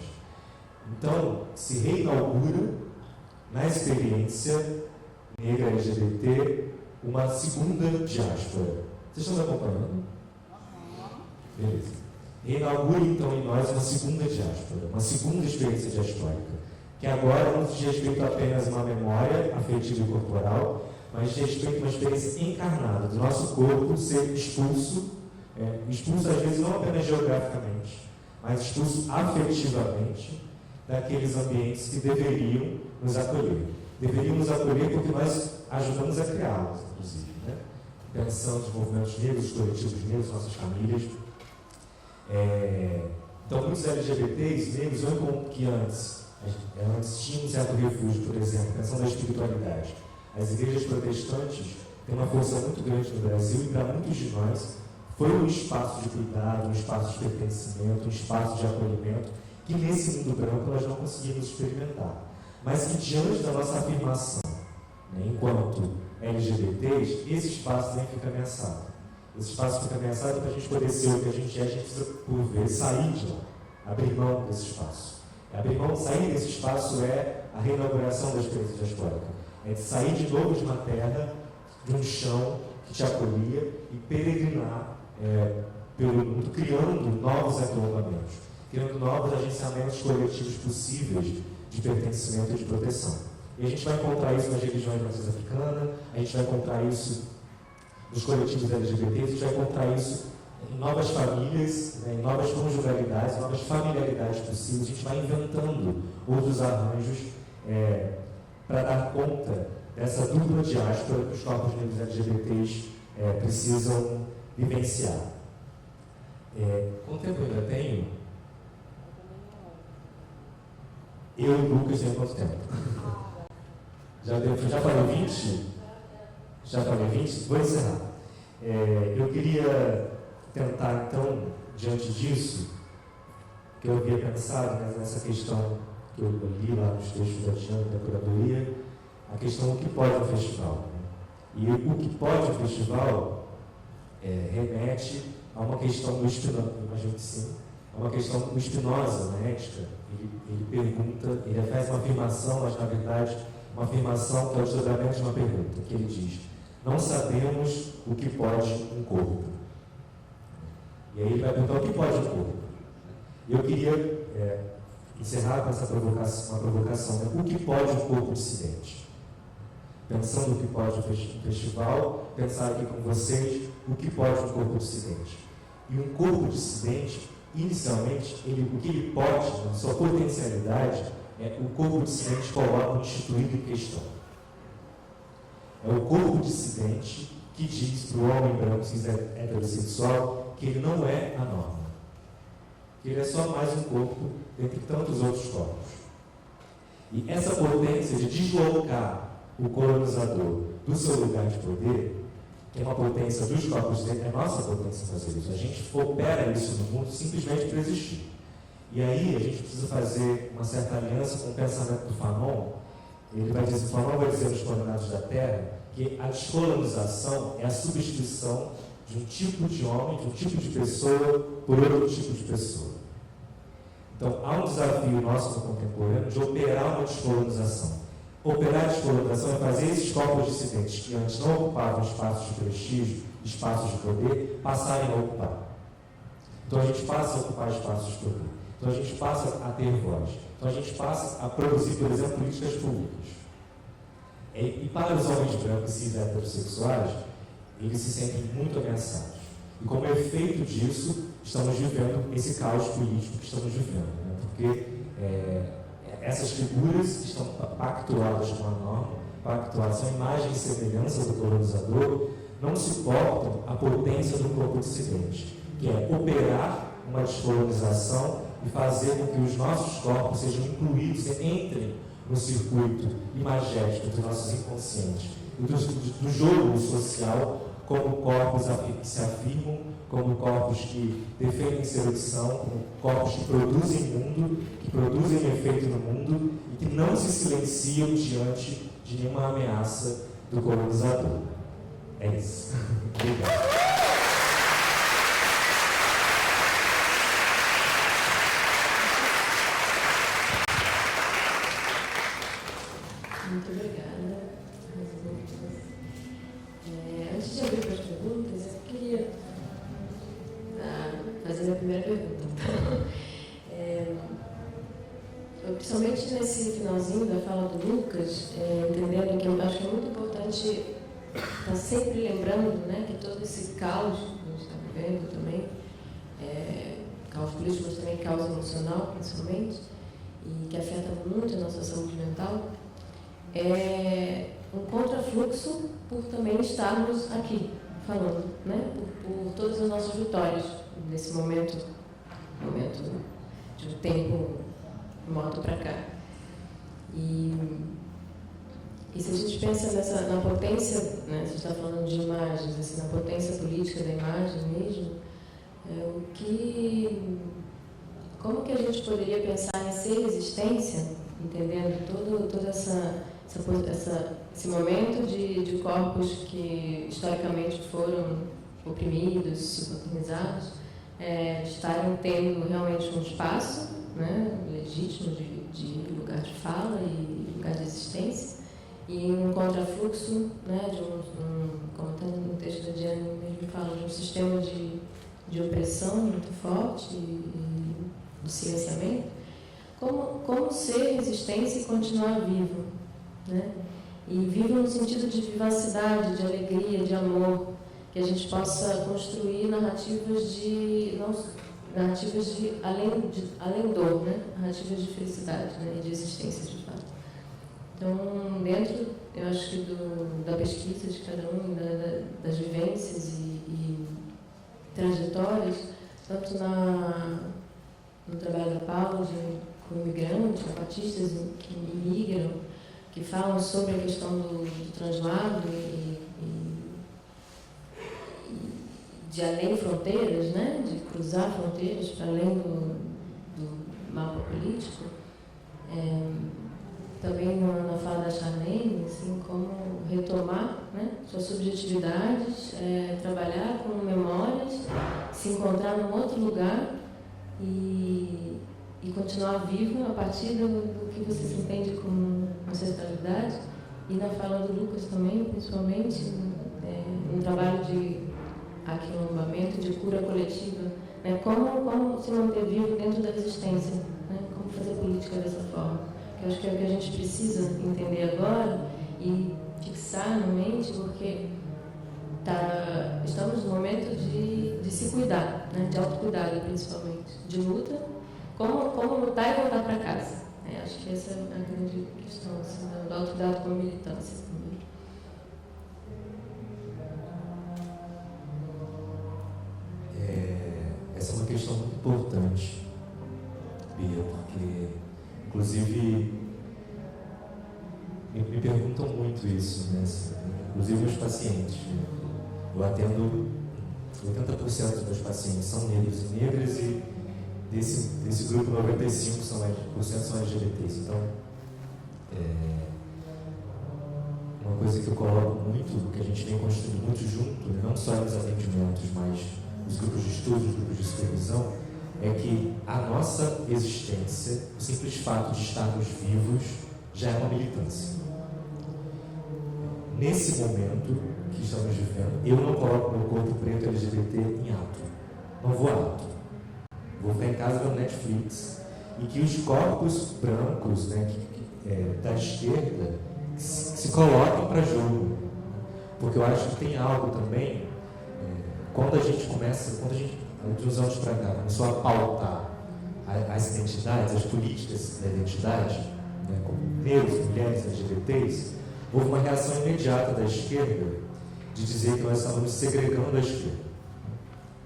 Então, se reinaugura na experiência negra LGBT uma segunda diáspora. Vocês estão me acompanhando? Beleza. Reinaugura então em nós uma segunda diáspora, uma segunda experiência diaspórica, que agora não diz respeito apenas a uma memória afetiva e corporal, mas diz respeito a uma experiência encarnada do nosso corpo ser expulso às vezes não apenas geograficamente, mas expulso afetivamente daqueles ambientes que deveriam nos acolher. Deveriam nos acolher porque nós ajudamos a criá-los, inclusive, pensando nos movimentos negros, os coletivos negros, nossas famílias. Então, muitos LGBTs negros, que antes tinham um certo refúgio, por exemplo, pensando na espiritualidade. As igrejas protestantes têm uma força muito grande no Brasil e, para muitos de nós, foi um espaço de cuidado, um espaço de pertencimento, um espaço de acolhimento, que nesse mundo branco nós não conseguimos experimentar. Mas que diante da nossa afirmação, enquanto LGBTs, esse espaço também fica ameaçado. Esse espaço fica ameaçado para a gente poder ser o que a gente precisa, por vezes, sair de lá, abrir mão desse espaço. Abrir mão, sair desse espaço é a reinauguração da experiência diaspórica. É de sair de novo de uma terra, de um chão que te acolhia e peregrinar pelo mundo, criando novos acolhamentos, criando novos agenciamentos coletivos possíveis de pertencimento e de proteção. E a gente vai encontrar isso nas religiões de matriz africana, a gente vai encontrar isso nos coletivos LGBTs, a gente vai encontrar isso em novas famílias, em novas conjugalidades, novas familiaridades possíveis. A gente vai inventando outros arranjos para dar conta dessa dupla diáspora que os corpos negros LGBTs precisam vivenciar. Quanto tempo eu ainda tenho? Eu e o Lucas tenho quanto tempo? Já falei 20? Já falei 20? Vou encerrar. Eu queria tentar, então, diante disso, que eu havia pensado nessa questão que eu li lá nos textos da Tiana, da curadoria, a questão do que pode um festival. E o que pode um festival remete a uma questão do Spinoza, imagino que sim, a uma questão do Spinoza, na ética. Ele pergunta, ele faz uma afirmação, mas na verdade uma afirmação que é o desdobramento de uma pergunta, que ele diz: não sabemos o que pode um corpo. E aí ele vai perguntar o que pode um corpo. E eu queria encerrar com essa provocação, uma provocação, o que pode um corpo dissidente? Pensando o que pode um festival, pensar aqui com vocês o que pode um corpo dissidente. E um corpo dissidente, inicialmente, o que ele pode, na sua potencialidade, o corpo dissidente coloca o instituído em questão. É o corpo dissidente que diz para o homem branco cis heterossexual que ele não é a norma, que ele é só mais um corpo dentre tantos outros corpos. E essa potência de deslocar o colonizador do seu lugar de poder, que é uma potência dos corpos dentro, é nossa potência fazer isso. A gente opera isso no mundo simplesmente para existir. E aí a gente precisa fazer uma certa aliança com o pensamento do Fanon. Ele vai dizer, o Fanon vai dizer nos Condenados da Terra, que a descolonização é a substituição de um tipo de homem, de um tipo de pessoa, por outro tipo de pessoa. Então, há um desafio nosso no contemporâneo de operar uma descolonização. Operar a descolonização é fazer esses corpos dissidentes que antes não ocupavam espaços de prestígio, espaços de poder, passarem a ocupar. Então a gente passa a ocupar espaços de poder. Então a gente passa a ter voz. Então a gente passa a produzir, por exemplo, políticas públicas. E para os homens brancos e cis heterossexuais, eles se sentem muito ameaçados. E como efeito disso, estamos vivendo esse caos político que estamos vivendo. Né? Porque essas figuras estão pactuadas com a norma, pactuadas, são imagens e semelhanças do colonizador, não suportam a potência do corpo dissidente, que é operar uma descolonização e fazer com que os nossos corpos sejam incluídos, entrem no circuito imagético dos nossos inconscientes, do jogo social, como corpos que se afirmam, como corpos que defendem ser opção, como corpos que produzem mundo, que produzem efeito no mundo e que não se silenciam diante de nenhuma ameaça do colonizador. É isso. Obrigado. Muito obrigada. Antes de abrir para as perguntas, eu queria fazer a primeira pergunta. Principalmente nesse finalzinho da fala do Lucas, entendendo que eu acho que é muito importante estar sempre lembrando, né, que todo esse caos que a gente está vivendo também, caos político, mas também caos emocional, principalmente, e que afeta muito a nossa saúde mental, é um contrafluxo por também estarmos aqui falando, né? Por todas as nossas vitórias nesse momento de um tempo moto para cá. E se a gente pensa na potência, né? Você está falando de imagens, assim, na potência política da imagem mesmo, como que a gente poderia pensar em ser resistência, entendendo todo esse momento de corpos que historicamente foram oprimidos, subalternizados, estarem tendo realmente um espaço, né, legítimo de lugar de fala e lugar de existência, e um contrafluxo, né, como está no texto da Diane mesmo fala, de um sistema de opressão muito forte e de silenciamento. Como ser resistência e continuar vivo, né? E vivo no sentido de vivacidade, de alegria, de amor, que a gente possa construir narrativas de além-dor, né? Narrativas de felicidade, né? E de existência, de fato. Então, dentro, eu acho que da pesquisa de cada um, das vivências e trajetórias, tanto no trabalho da Paula, com imigrantes, zapatistas que imigram, que falam sobre a questão do translado e de além fronteiras, né? De cruzar fronteiras para além do mapa político. Também na fala da Charlene, assim, como retomar, né, suas subjetividades, trabalhar com memórias, se encontrar num outro lugar e continuar vivo a partir do que você se entende como ancestralidade. E na fala do Lucas também, principalmente, um trabalho de aquilombamento, de cura coletiva, né? Como se manter vivo dentro da resistência, né? Como fazer política dessa forma. Que eu acho que é o que a gente precisa entender agora e fixar na mente, porque estamos no momento de se cuidar, né? De autocuidado, principalmente, de luta. Como lutar e voltar para casa. Acho que essa é a grande questão, assim, do autocuidado como militância também. Essa é uma questão muito importante, Bia, porque, inclusive, me perguntam muito isso, né? Inclusive os pacientes. Né? Eu atendo 80% dos meus pacientes são negros e negras e desse grupo, 95% são LGBTs. Então, uma coisa que eu coloco muito, que a gente vem construindo muito junto, né, não só nos atendimentos, mas nos grupos de estudo, nos grupos de supervisão, é que a nossa existência, o simples fato de estarmos vivos, já é uma militância. nesse momento que estamos vivendo, eu não coloco meu corpo preto LGBT em ato. Não vou a ato. Vou ficar em casa vendo Netflix. E que os corpos brancos, né, da esquerda se coloquem para jogo. Porque eu acho que tem algo também, quando a gente, de uns anos para cá, começou a pautar as identidades, as políticas da identidade, né, como negros, mulheres, LGBTs, houve uma reação imediata da esquerda de dizer que nós estávamos segregando a esquerda.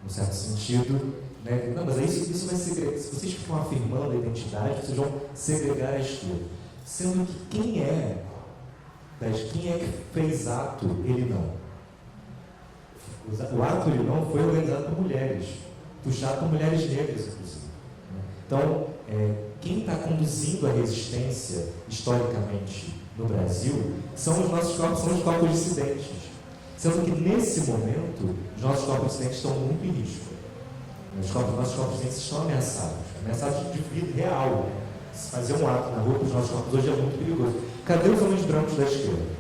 No certo sentido, né? Não, mas isso vai segregar. Se vocês ficam afirmando a identidade, vocês vão segregar a esquerda. Sendo que quem é que fez ato, ele não. O ato, ele não, foi organizado por mulheres, puxado por mulheres negras, inclusive. Então, quem está conduzindo a resistência, historicamente, no Brasil, são os nossos corpos, são os corpos dissidentes. Sendo que, nesse momento, os nossos corpos dissidentes estão muito em risco. Os nossos corpos dissidentes estão ameaçados de vida real. Se fazer um ato na rua, os nossos corpos hoje é muito perigoso. Cadê os homens brancos da esquerda?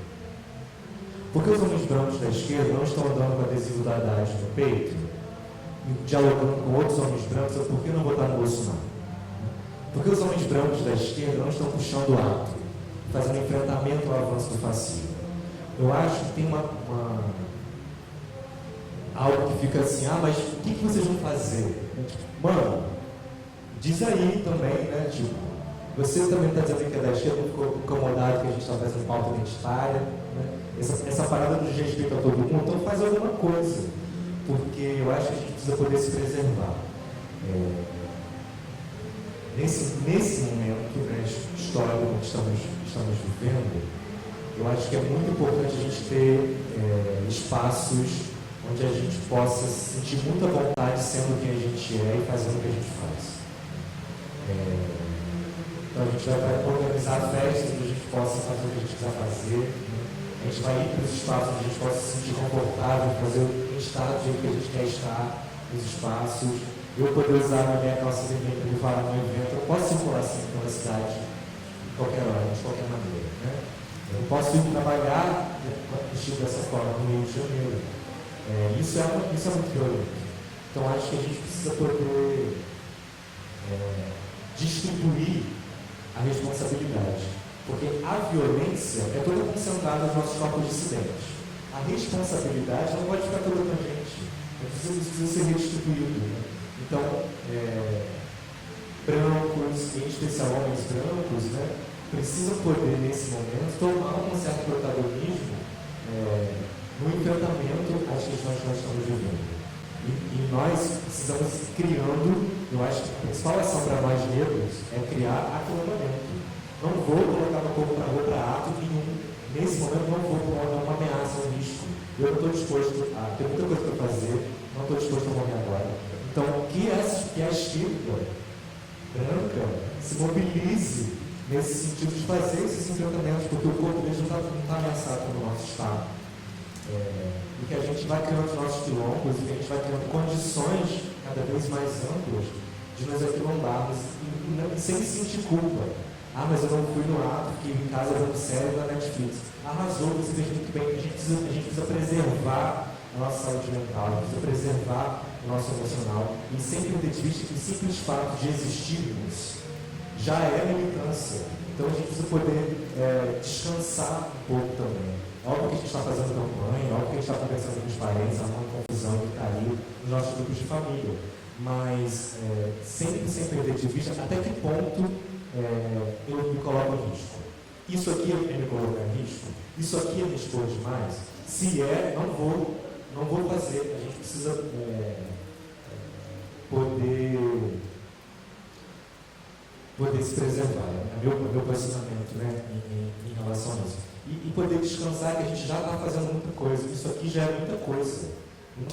Por que os homens brancos da esquerda não estão andando com adesivo da Haddad no peito e dialogando com outros homens brancos? Por que não votar no Bolsonaro? Por que os homens brancos da esquerda não estão puxando o ato, fazendo enfrentamento ao avanço do fascismo? Eu acho que tem algo que fica assim, mas o que vocês vão fazer? Mano, diz aí também, né? Tipo, você também está dizendo que é da esquerda, não ficou incomodado que a gente está fazendo pauta identitária, né? Essa parada do respeito a todo mundo, então faz alguma coisa, porque eu acho que a gente precisa poder se preservar. Nesse momento, né, histórico que estamos vivendo, eu acho que é muito importante a gente ter espaços onde a gente possa sentir muita vontade sendo quem a gente é e fazendo o que a gente faz. Então a gente vai organizar festas onde a gente possa fazer o que a gente quiser fazer, né? A gente vai ir para os espaços onde a gente possa se sentir confortável, fazer estar do jeito que a gente quer estar nos espaços. Eu poder usar a minha calça vermelha para falar no evento, eu posso circular assim pela cidade de qualquer hora, de qualquer maneira, né? Eu posso ir trabalhar vestido dessa forma no Rio de Janeiro. Isso é muito violento. Então acho que a gente precisa poder distribuir a responsabilidade. Porque a violência é toda concentrada nos nossos corpos dissidentes. A responsabilidade não pode ficar toda com a gente. Precisa ser redistribuído. Então, brancos, em especial homens brancos, né, precisam poder, nesse momento, tomar um certo protagonismo no enfrentamento às questões que nós estamos vivendo. E nós precisamos ir criando, eu acho que a principal ação para nós negros é criar acolhimento. Não vou colocar meu corpo para rua para ato nenhum. Nesse momento não vou colocar uma ameaça, um risco. Eu não estou disposto a ter muita coisa para fazer, não estou disposto a morrer agora. Então, que a esquerda branca se mobilize nesse sentido de fazer esses enfrentamentos, porque o corpo deles não está ameaçado pelo nosso Estado. E que a gente vai criando os nossos quilombos e que a gente vai criando condições cada vez mais amplas de nos aquilombarmos e sem sentir culpa. Mas eu não fui no ato, porque em casa eu não série da Netflix. Arrasou, você fez muito bem. A gente precisa preservar a nossa saúde mental, a gente precisa preservar o nosso emocional e sempre ter de vista que o simples fato de existirmos já é militância. Então a gente precisa poder descansar um pouco também. Óbvio que a gente está fazendo campanha, óbvio que a gente está conversando com os parentes, arrumando confusão e gritaria nos nossos grupos de família. Mas sempre sem perder de vista até que ponto eu me coloco em risco. Isso aqui me coloca em risco? Isso aqui me expor demais? Se não vou fazer. A gente precisa poder se preservar. É meu posicionamento, né, em relação a isso. E poder descansar que a gente já está fazendo muita coisa. Isso aqui já é muita coisa.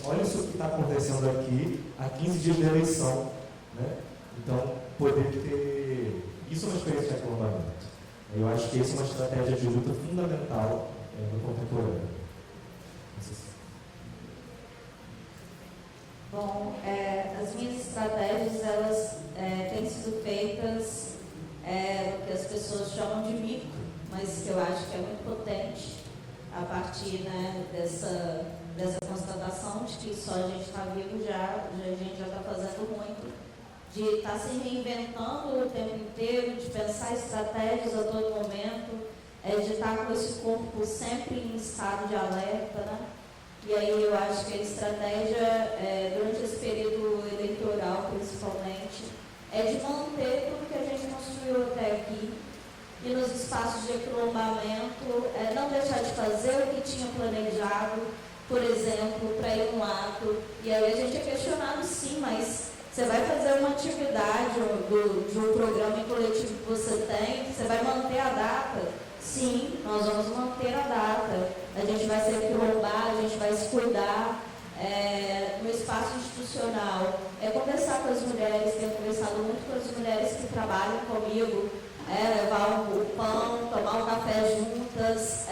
Olha isso que está acontecendo aqui há 15 dias de eleição. Né? Então, poder ter... Isso é uma experiência de acolhimento. Eu acho que essa é uma estratégia de luta fundamental no contemporâneo. Bom, as minhas estratégias, elas têm sido feitas no que as pessoas chamam de micro, mas que eu acho que é muito potente. a partir, né, dessa constatação de que só a gente está vivo a gente já está fazendo muito, de estar se reinventando o tempo inteiro, de pensar estratégias a todo momento, de estar com esse corpo sempre em estado de alerta, né? E aí eu acho que a estratégia, durante esse período eleitoral principalmente, é de manter tudo que a gente construiu até aqui, e nos espaços de aquilombamento, não deixar de fazer o que tinha planejado, por exemplo, para ir num ato. E aí a gente é questionado, sim, mas você vai fazer uma atividade de um programa em coletivo que você tem, você vai manter a data? Sim, nós vamos manter a data. A gente vai se aquilombar, a gente vai se cuidar. No espaço institucional, conversar com as mulheres, tenho conversado muito com as mulheres que trabalham comigo, levar o pão, tomar um café juntas,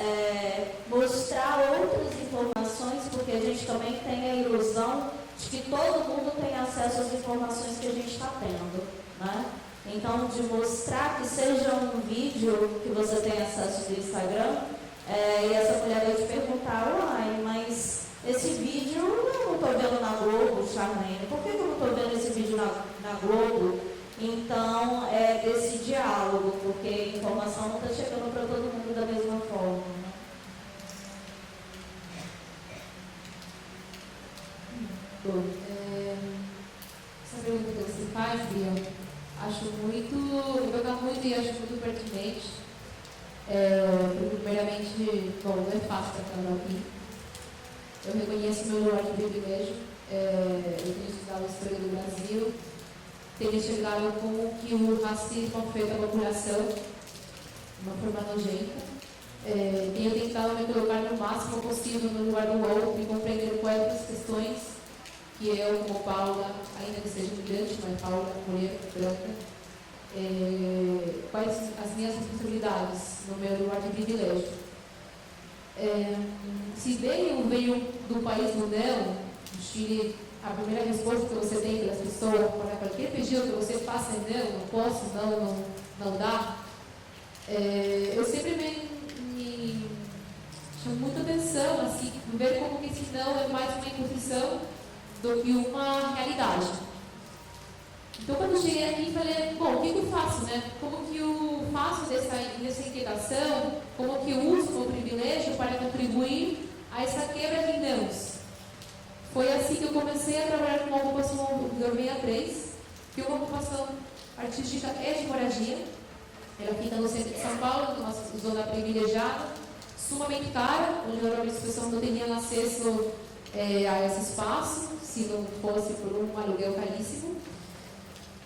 mostrar outras informações, porque a gente também tem a ilusão de que todo mundo tem acesso às informações que a gente está tendo, né? Então, de mostrar que seja um vídeo que você tem acesso do Instagram, e essa mulher vai te perguntar, uai, mas esse vídeo eu não estou vendo na Globo, Charlene, por que eu não estou vendo esse vídeo na Globo? Então, desse diálogo, porque a informação não está chegando para todo mundo da mesma forma, né? Bom, essa pergunta que você faz, Bia, acho muito e acho muito pertinente. Primeiramente, bom, não é fácil estar aqui. Eu reconheço meu lugar de privilégio. Eu tenho estudado a história do Brasil, tenho enxergado como que o racismo afeta a população de uma forma nojenta. Tenho tentado me colocar no máximo possível no lugar do outro e compreender quais as questões que eu, como Paula, ainda que seja imigrante, mas Paula, mulher, branca, quais as minhas responsabilidades no meu lugar de privilégio. Se veio do país do não, do Chile, a primeira resposta que você tem das pessoas para qualquer pedido que você faça é não posso, não dá. Eu sempre me chamo muita atenção, assim, ver como que esse não é mais uma imposição do que uma realidade. Então, quando eu cheguei aqui, falei, bom, o que eu faço, né? Como que eu faço dessa inquietação, como que eu uso o meu privilégio para contribuir a essa quebra de nãos? Foi assim que eu comecei a trabalhar com uma ocupação do 63, que é uma ocupação artística de moradia. Ela fica no centro de São Paulo, numa zona privilegiada, sumamente cara, onde normalmente as pessoas não teriam acesso a esse espaço, se não fosse por um aluguel caríssimo.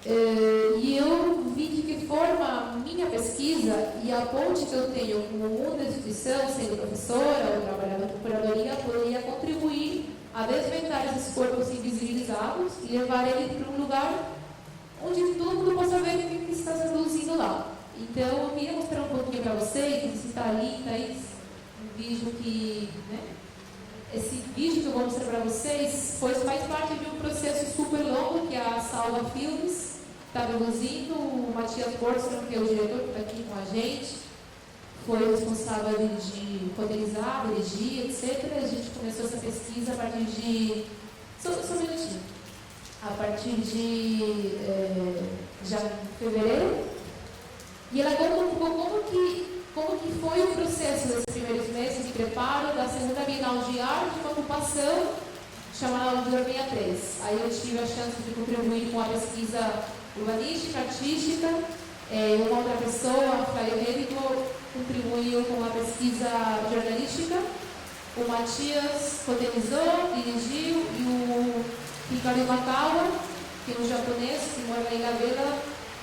E eu vi de que forma minha pesquisa e a ponte que eu tenho com o mundo da instituição, sendo professora ou trabalhando com curadoria, poderia contribuir a desvendar esses corpos invisibilizados e levar ele para um lugar onde todo mundo possa ver o que está se produzindo lá. Então, eu queria mostrar um pouquinho para vocês, se está ali, Thaís, um vídeo que... né? Esse vídeo que eu vou mostrar para vocês faz parte de um processo super longo que a Salva Filmes está produzindo. O Matias Borstrom, que é o diretor que está aqui com a gente, foi responsável de roteirizar, dirigir, etc. A gente começou essa pesquisa a partir de... Só um minutinho. A partir de fevereiro. E ela conta um pouco como que foi o processo desses primeiros meses de preparo da segunda Bienal de Arte de uma ocupação chamada Aldeia 63. Aí eu tive a chance de contribuir com a pesquisa urbanística, artística. Uma outra pessoa, a Flávia Redico, contribuiu com a pesquisa jornalística. O Matias roteirizou, dirigiu, e o Ricardo Makawa, que é um japonês que mora em Gavela,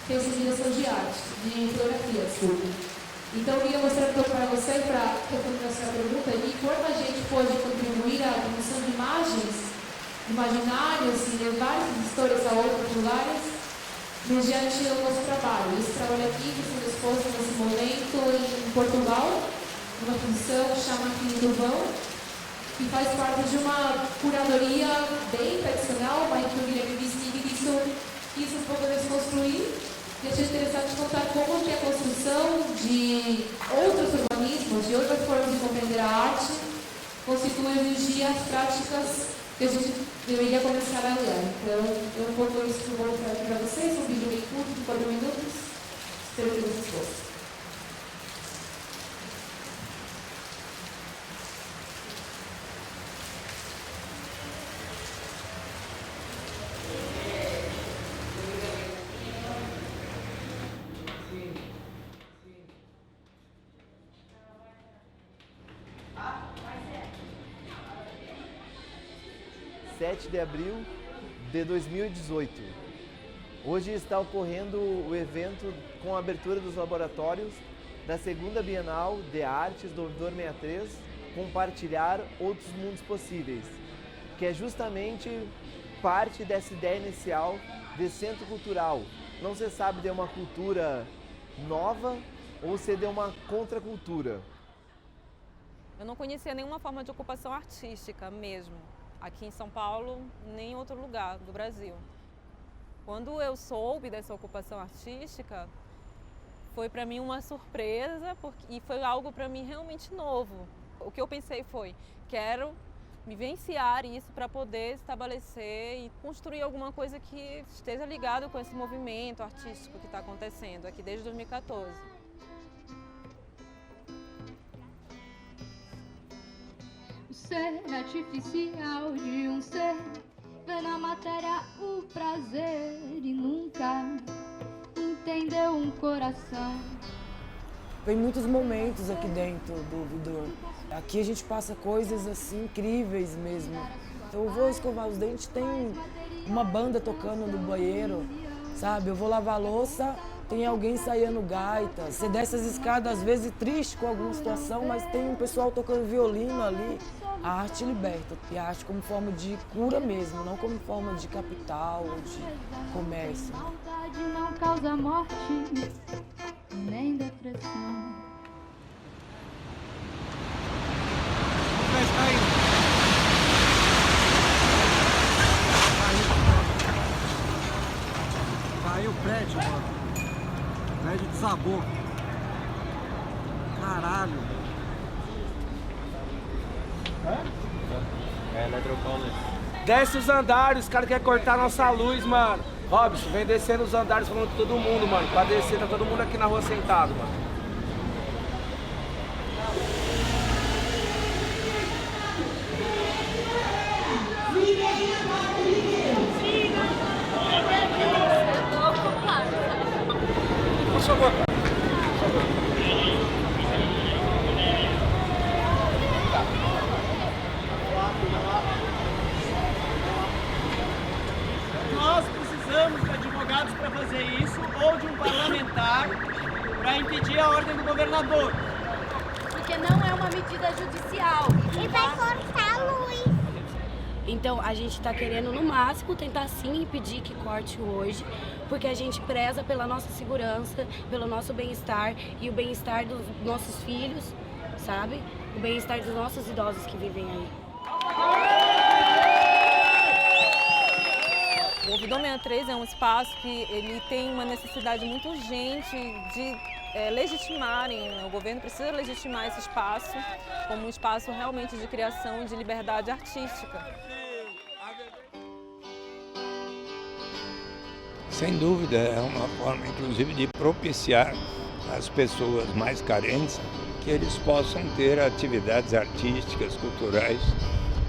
fez a direção de arte, de fotografia, desculpa. Então, eu queria mostrar um pouco para vocês, para responder a sua pergunta, de como a gente pode contribuir à produção de imagens, imaginários e levar essas histórias a outros lugares, mediante o nosso trabalho. Esse trabalho aqui, que foi exposto nesse momento em Portugal, uma exposição que chama Finito Vão, que faz parte de uma curadoria bem tradicional, mas que o Guilherme Bistig quis um pouco desconstruir. E achei interessante contar como que a construção de outros urbanismos, de outras formas de compreender a da arte constitui hoje em dia as práticas que a gente deveria começar a ler. Então, um pouco isso que eu vou mostrar aqui para vocês, um vídeo bem curto, de 4 minutos. Espero que vocês gostem. De abril de 2018. Hoje está ocorrendo o evento com a abertura dos laboratórios da segunda Bienal de Artes do Ouvidor 63, Compartilhar Outros Mundos Possíveis, que é justamente parte dessa ideia inicial de centro cultural. Não se sabe de uma cultura nova ou se de uma contracultura. Eu não conhecia nenhuma forma de ocupação artística mesmo, aqui em São Paulo, nem em outro lugar do Brasil. Quando eu soube dessa ocupação artística, foi para mim uma surpresa e foi algo para mim realmente novo. O que eu pensei foi, quero vivenciar isso para poder estabelecer e construir alguma coisa que esteja ligado com esse movimento artístico que está acontecendo aqui desde 2014. O ser artificial de um ser vê na matéria o prazer e nunca entendeu um coração. Tem muitos momentos aqui dentro do ouvidor. Aqui a gente passa coisas assim incríveis mesmo. Eu vou escovar os dentes, tem uma banda tocando no banheiro, sabe? Eu vou lavar a louça, tem alguém ensaiando gaita. Você desce as escadas, às vezes triste com alguma situação, mas tem um pessoal tocando violino ali. A arte liberta, e a arte como forma de cura mesmo, não como forma de capital ou de comércio. A maldade não causa morte, nem depressão. Caiu o prédio, mano. O prédio desabou. Caralho. É eletrocaulis. Desce os andares, os caras querem cortar nossa luz, mano. Robson, vem descendo os andares falando com todo mundo, mano. Pra descer, tá todo mundo aqui na rua sentado, mano. Por favor. Nós precisamos de advogados para fazer isso ou de um parlamentar para impedir a ordem do governador. Porque não é uma medida judicial. E vai cortar a luz. Então a gente está querendo no máximo tentar sim impedir que corte hoje, porque a gente preza pela nossa segurança, pelo nosso bem-estar e o bem-estar dos nossos filhos, sabe? O bem-estar dos nossos idosos que vivem aí. O Ouvidor 63 é um espaço que ele tem uma necessidade muito urgente de legitimarem, né? O governo precisa legitimar esse espaço como um espaço realmente de criação e de liberdade artística. Sem dúvida, é uma forma, inclusive, de propiciar às pessoas mais carentes que eles possam ter atividades artísticas, culturais,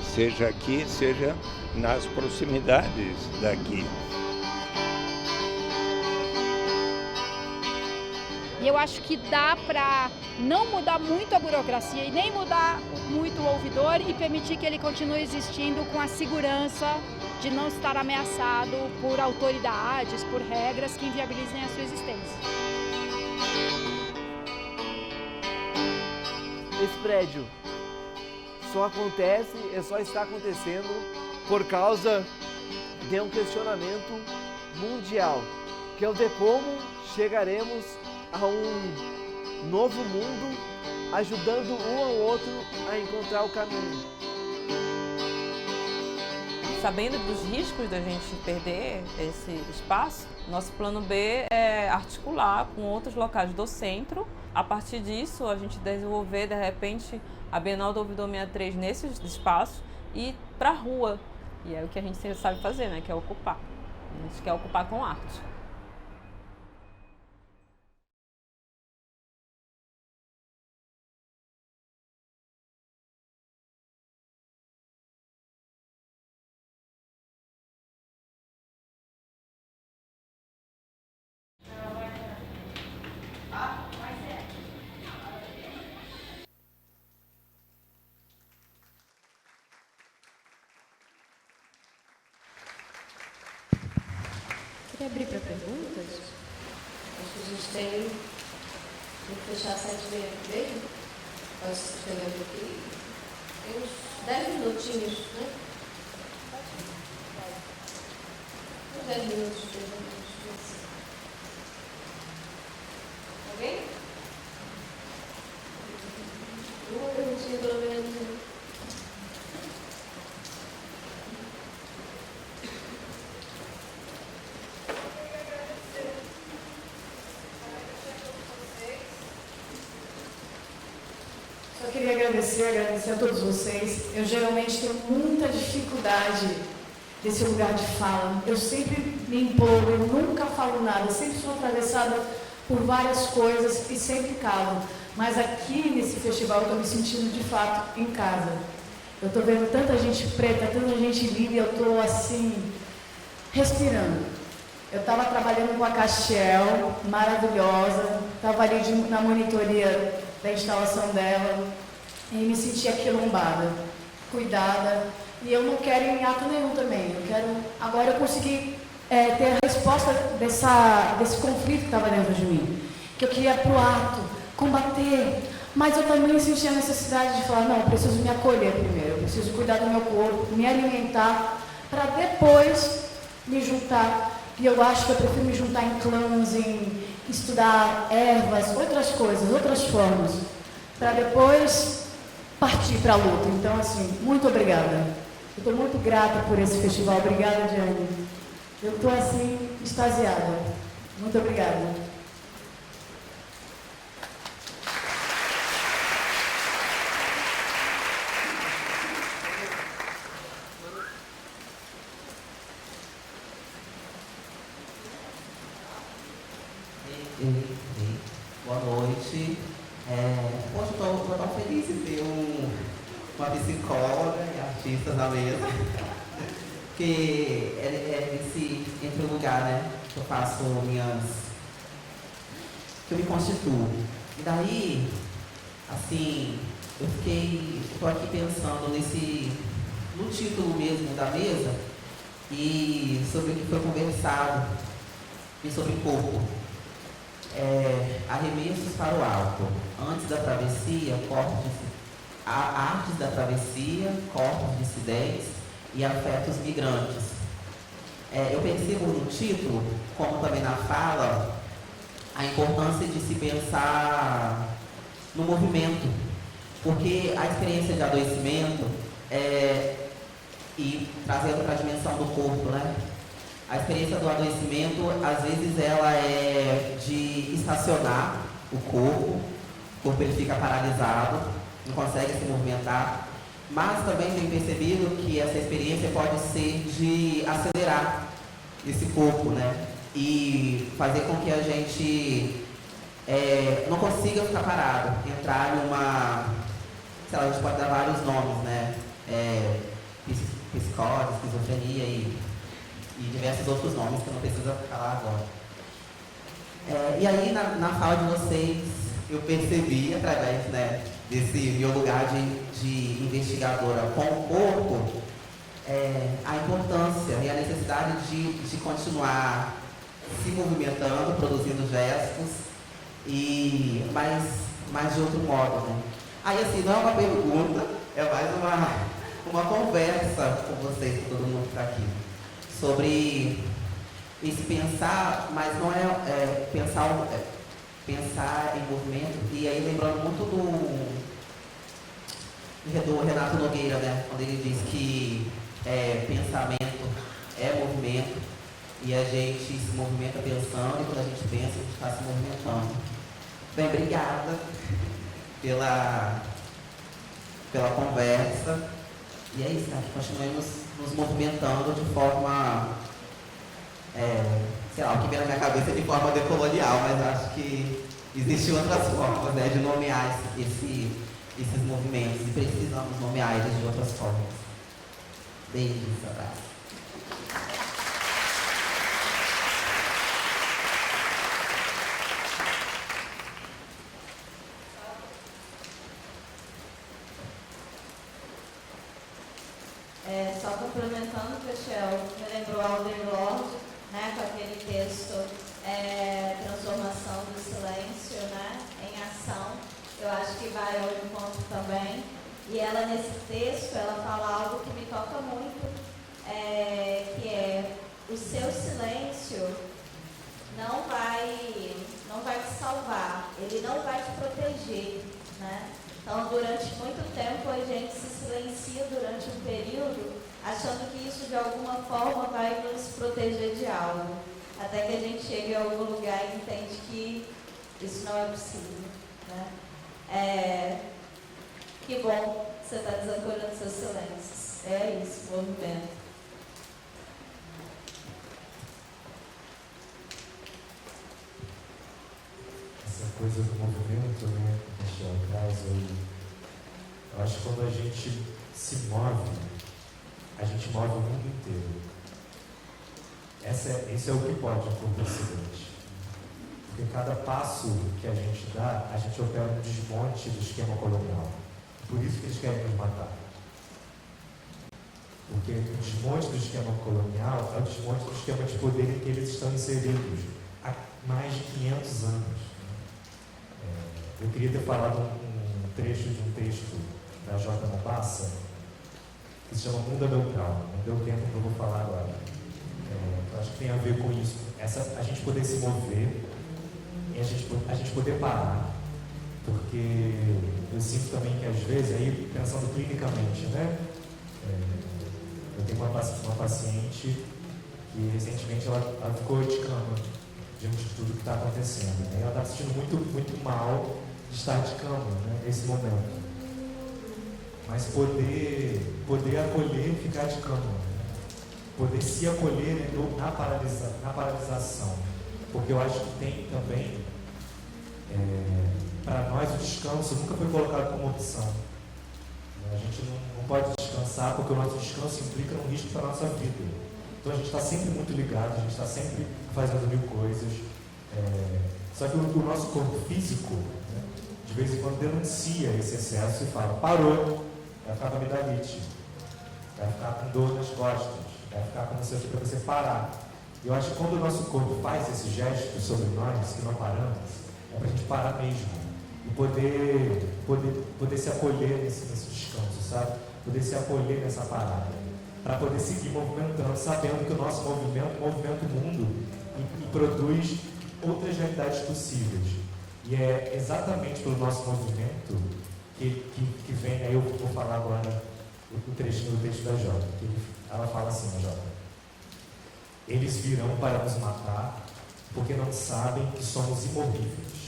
seja aqui, seja nas proximidades daqui. E eu acho que dá para não mudar muito a burocracia e nem mudar muito o ouvidor e permitir que ele continue existindo com a segurança de não estar ameaçado por autoridades, por regras que inviabilizem a sua existência. Esse prédio só acontece, só está acontecendo por causa de um questionamento mundial, que é o de como chegaremos a um novo mundo, ajudando um ao outro a encontrar o caminho. Sabendo dos riscos da gente perder esse espaço, nosso plano B é articular com outros locais do centro a partir disso, a gente desenvolver, de repente, a Bienal do Ouvidor 63 nesses espaços e ir para a rua. E é o que a gente sempre sabe fazer, né? Que é ocupar. A gente quer ocupar com arte. Queria abrir para perguntas. Acho que a gente tem que fechar 7h30 mesmo. Pode se estender um pouquinho. Tem uns 10 minutinhos, né? Uns 10 minutos, mais ou menos. Alguém? Uma perguntinha pelo menos. Eu queria agradecer a todos vocês. Eu geralmente tenho muita dificuldade desse lugar de fala. Eu sempre me empolgo, eu nunca falo nada, eu sempre sou atravessada por várias coisas e sempre calo. Mas aqui nesse festival eu estou me sentindo de fato em casa. Eu estou vendo tanta gente preta, tanta gente linda e eu estou assim, respirando. Eu estava trabalhando com a Castiel, maravilhosa, estava ali na monitoria da instalação dela e me senti aquilombada, cuidada, e eu não quero ir em ato nenhum também. Agora eu consegui ter a resposta desse conflito que estava dentro de mim, que eu queria ir para o ato, combater, mas eu também senti a necessidade de falar, não, eu preciso me acolher primeiro, eu preciso cuidar do meu corpo, me alimentar, para depois me juntar. E eu acho que eu prefiro me juntar em clãs, em estudar ervas, outras coisas, outras formas, para depois partir para a luta. Então, assim, muito obrigada. Eu estou muito grata por esse festival. Obrigada, Diane. Eu estou, assim, extasiada. Muito obrigada. Boa noite. Poxa, eu estou tão feliz de ter uma psicóloga e artistas na mesa. Porque é esse entre lugar, né? Que eu faço que eu me constituo. E daí, assim, eu estou aqui pensando no título mesmo da mesa e sobre o que foi conversado e sobre corpo. Arremessos para o alto. Antes da travessia, artes da travessia, corpos dissidentes e afetos migrantes. Eu percebo no título, como também na fala, a importância de se pensar no movimento, porque a experiência de adoecimento e trazendo para a dimensão do corpo, né? A experiência do adoecimento, às vezes, ela é de estacionar o corpo ele fica paralisado, não consegue se movimentar, mas também tenho percebido que essa experiência pode ser de acelerar esse corpo, né? E fazer com que a gente não consiga ficar parado, entrar numa, sei lá, a gente pode dar vários nomes, né? Psicose, esquizofrenia e diversos outros nomes que eu não preciso falar agora. E aí, na fala de vocês, eu percebi, através, né, desse meu lugar de investigadora com o corpo, a importância e a necessidade de continuar se movimentando, produzindo gestos, mas de outro modo, né? Aí, assim, não é uma pergunta, é mais uma conversa com vocês, com todo mundo que está aqui, sobre esse pensar, mas não é pensar em movimento, e aí lembrando muito do Renato Nogueira, né, quando ele diz que pensamento é movimento, e a gente se movimenta pensando, e quando a gente pensa, a gente está se movimentando. Bem, obrigada pela conversa. E é isso, que continuemos nos movimentando de forma, sei lá, o que vem na minha cabeça é de forma decolonial, mas acho que existem outras formas, né, de nomear esses movimentos e precisamos nomear eles de outras formas. Beijos, abraço. Só complementando, Catiel, me lembrou Alder Lorde, né, com aquele texto Transformação do Silêncio, né, em Ação. Eu acho que vai ao encontro também. E ela, nesse texto, ela fala algo que me toca muito, que é o seu silêncio não vai te salvar, ele não vai te proteger, né? Então, durante muito tempo, a gente se silencia durante um período, achando que isso, de alguma forma, vai nos proteger de algo. Até que a gente chegue a algum lugar e entende que isso não é possível, né? Que bom que você está desancorando seus silêncios. É isso, movimento. Essa coisa do movimento, né, que a traz aí, eu acho que quando a gente se move, a gente move o mundo inteiro. Esse é o que pode acontecer. Porque cada passo que a gente dá, a gente opera um desmonte do esquema colonial. Por isso que eles querem nos matar. Porque o desmonte do esquema colonial é o desmonte do esquema de poder em que eles estão inseridos há mais de 500 anos. Eu queria ter falado um trecho de um texto da J. Mombassa, que se chama Mundo Neutral. Não deu tempo que eu vou falar agora. Eu acho que tem a ver com isso. A gente poder se mover e a gente poder parar. Porque eu sinto também que às vezes, aí pensando clinicamente, né? Eu tenho uma paciente que recentemente ela ficou de cama diante de tudo que está acontecendo. Né? Ela está se sentindo muito, muito mal de estar de cama, né, nesse momento. Mas poder acolher e ficar de cama. Né? Poder se acolher, né, na paralisação. Porque eu acho que tem também, para nós, o descanso nunca foi colocado como opção. A gente não pode descansar porque o nosso descanso implica um risco para a nossa vida. Então a gente está sempre muito ligado, a gente está sempre fazendo mil coisas. Só que o nosso corpo físico, né, de vez em quando denuncia esse excesso e fala, parou, vai ficar com amidalite, vai ficar com dor nas costas, vai ficar com você para você parar. E eu acho que quando o nosso corpo faz esse gesto sobre nós, que não paramos, é para a gente parar mesmo. E poder se acolher nesse descanso, sabe? Poder se acolher nessa parada. Para poder seguir movimentando, sabendo que o nosso movimento movimenta o mundo e produz outras realidades possíveis. E é exatamente pelo nosso movimento que vem, aí eu vou falar agora o trechinho do texto da Jota. Ela fala assim, a Jota: eles virão para nos matar porque não sabem que somos imorríveis.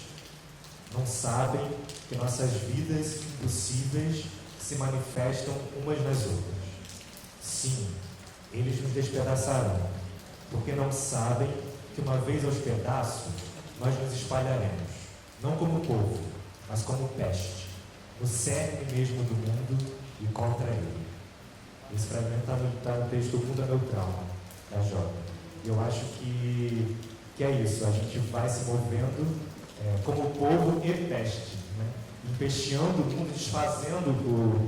Não sabem que nossas vidas impossíveis se manifestam umas nas outras. Sim, eles nos despedaçarão, porque não sabem que uma vez aos pedaços nós nos espalharemos, não como povo, mas como peste, no cerne mesmo do mundo e contra ele. Esse fragmento está no texto Mundo Neutral, da Jota. Eu acho que é isso, a gente vai se movendo como povo e peste, né? Empesteando o mundo, desfazendo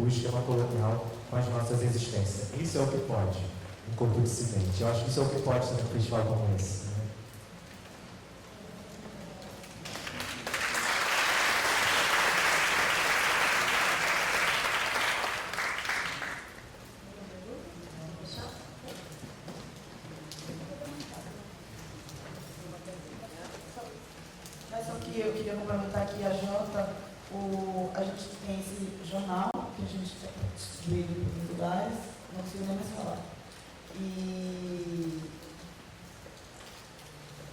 o esquema colonial com as nossas existências. Isso é o que pode, um corpo dissidente. Eu acho que isso é o que pode ser um festival como esse. Né? Eu queria complementar aqui a Jota, a gente tem esse jornal que a gente distribui em lugares, não consigo nem mais falar. E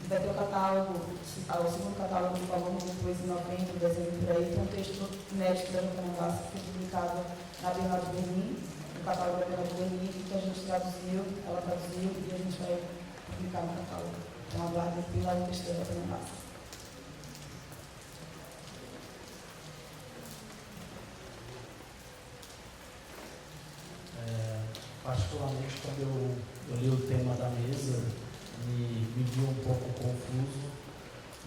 E vai ter o catálogo, o segundo catálogo do Valor depois em novembro, dezembro, por aí. Tem um texto inédito da Jota Nangassi que foi publicado na Bienal de Berlim, no catálogo da Bienal de Berlim, que a gente traduziu, ela traduziu e a gente vai publicar no catálogo. Então, aguardem pela texto da Jota Nangassi. Particularmente, quando eu li o tema da mesa, me viu um pouco confuso,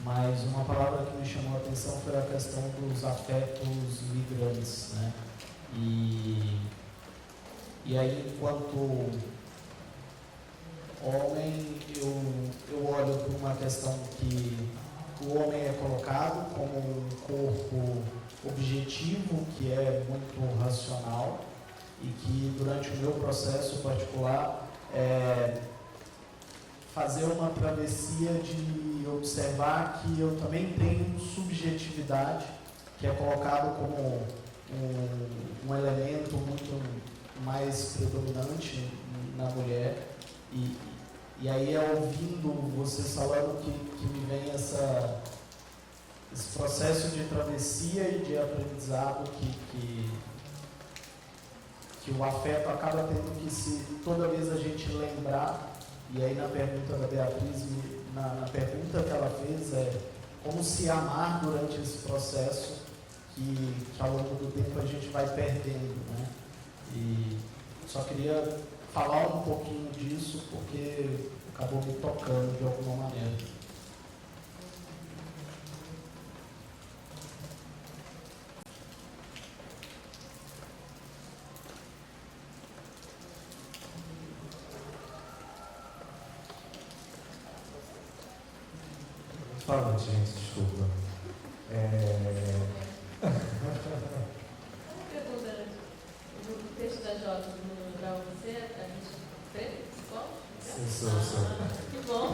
mas uma palavra que me chamou a atenção foi a questão dos afetos migrantes, né? E aí, enquanto homem, eu olho para uma questão que o homem é colocado como um corpo objetivo, que é muito racional, e que durante o meu processo particular fazer uma travessia de observar que eu também tenho subjetividade, que é colocado como um elemento muito mais predominante na mulher. E aí ouvindo vocês falando que me vem esse processo de travessia e de aprendizado que o afeto acaba tendo que se, toda vez a gente lembrar, e aí na pergunta da Beatriz, na pergunta que ela fez, como se amar durante esse processo que ao longo do tempo a gente vai perdendo, né? E só queria falar um pouquinho disso, porque acabou me tocando de alguma maneira. Fala, gente, desculpa. Pergunta, o texto da Jota no Grau, você a gente fez? Sim, sou. Que bom.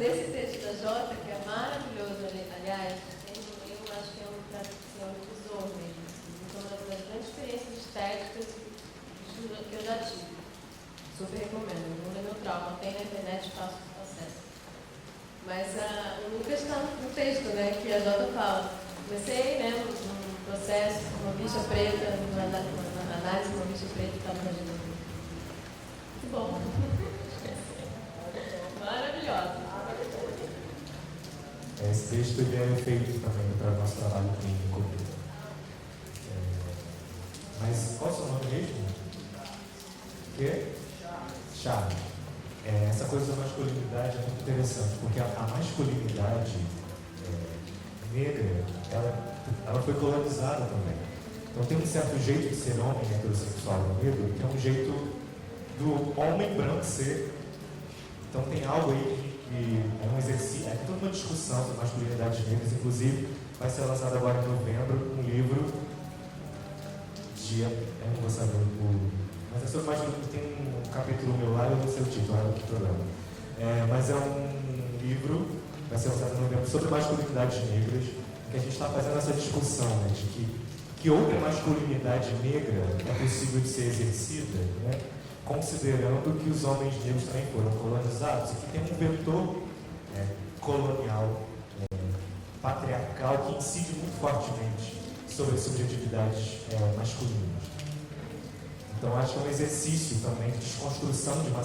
Nesse texto da Jota, que é maravilhoso, aliás, eu acho que é um tesouro mesmo. Então, uma das grandes experiências estéticas que eu já tive. Super recomendo. Não é meu trauma, tem na internet, faço acesso. Mas o Lucas está no texto, né, que a Jota fala. Comecei, né, num processo com uma bicha preta, uma análise de uma bicha preta que estava imaginando. Que bom. Maravilhosa. Esse texto ele é feito também para o nosso trabalho clínico. Mas qual é o seu nome mesmo? O quê? Charles. Essa coisa da masculinidade é muito interessante, porque a masculinidade negra, ela foi colonizada também. Então tem um certo jeito de ser homem heterossexual negro, que é um jeito do homem branco ser. Então tem algo aí que é um exercício, é toda uma discussão sobre masculinidades negras, inclusive vai ser lançado agora em novembro um livro de, eu não vou saber mas é sobre masculinidade, tem um capítulo meu lá, eu não sei o título, é do programa. Mas é um livro, vai ser lançado em novembro, sobre masculinidades negras, que a gente está fazendo essa discussão, né, de que outra masculinidade negra é possível de ser exercida, né, considerando que os homens negros também foram colonizados e que tem um vetor colonial, patriarcal, que incide muito fortemente sobre as subjetividades masculinas. Então, acho que é um exercício também de desconstrução de um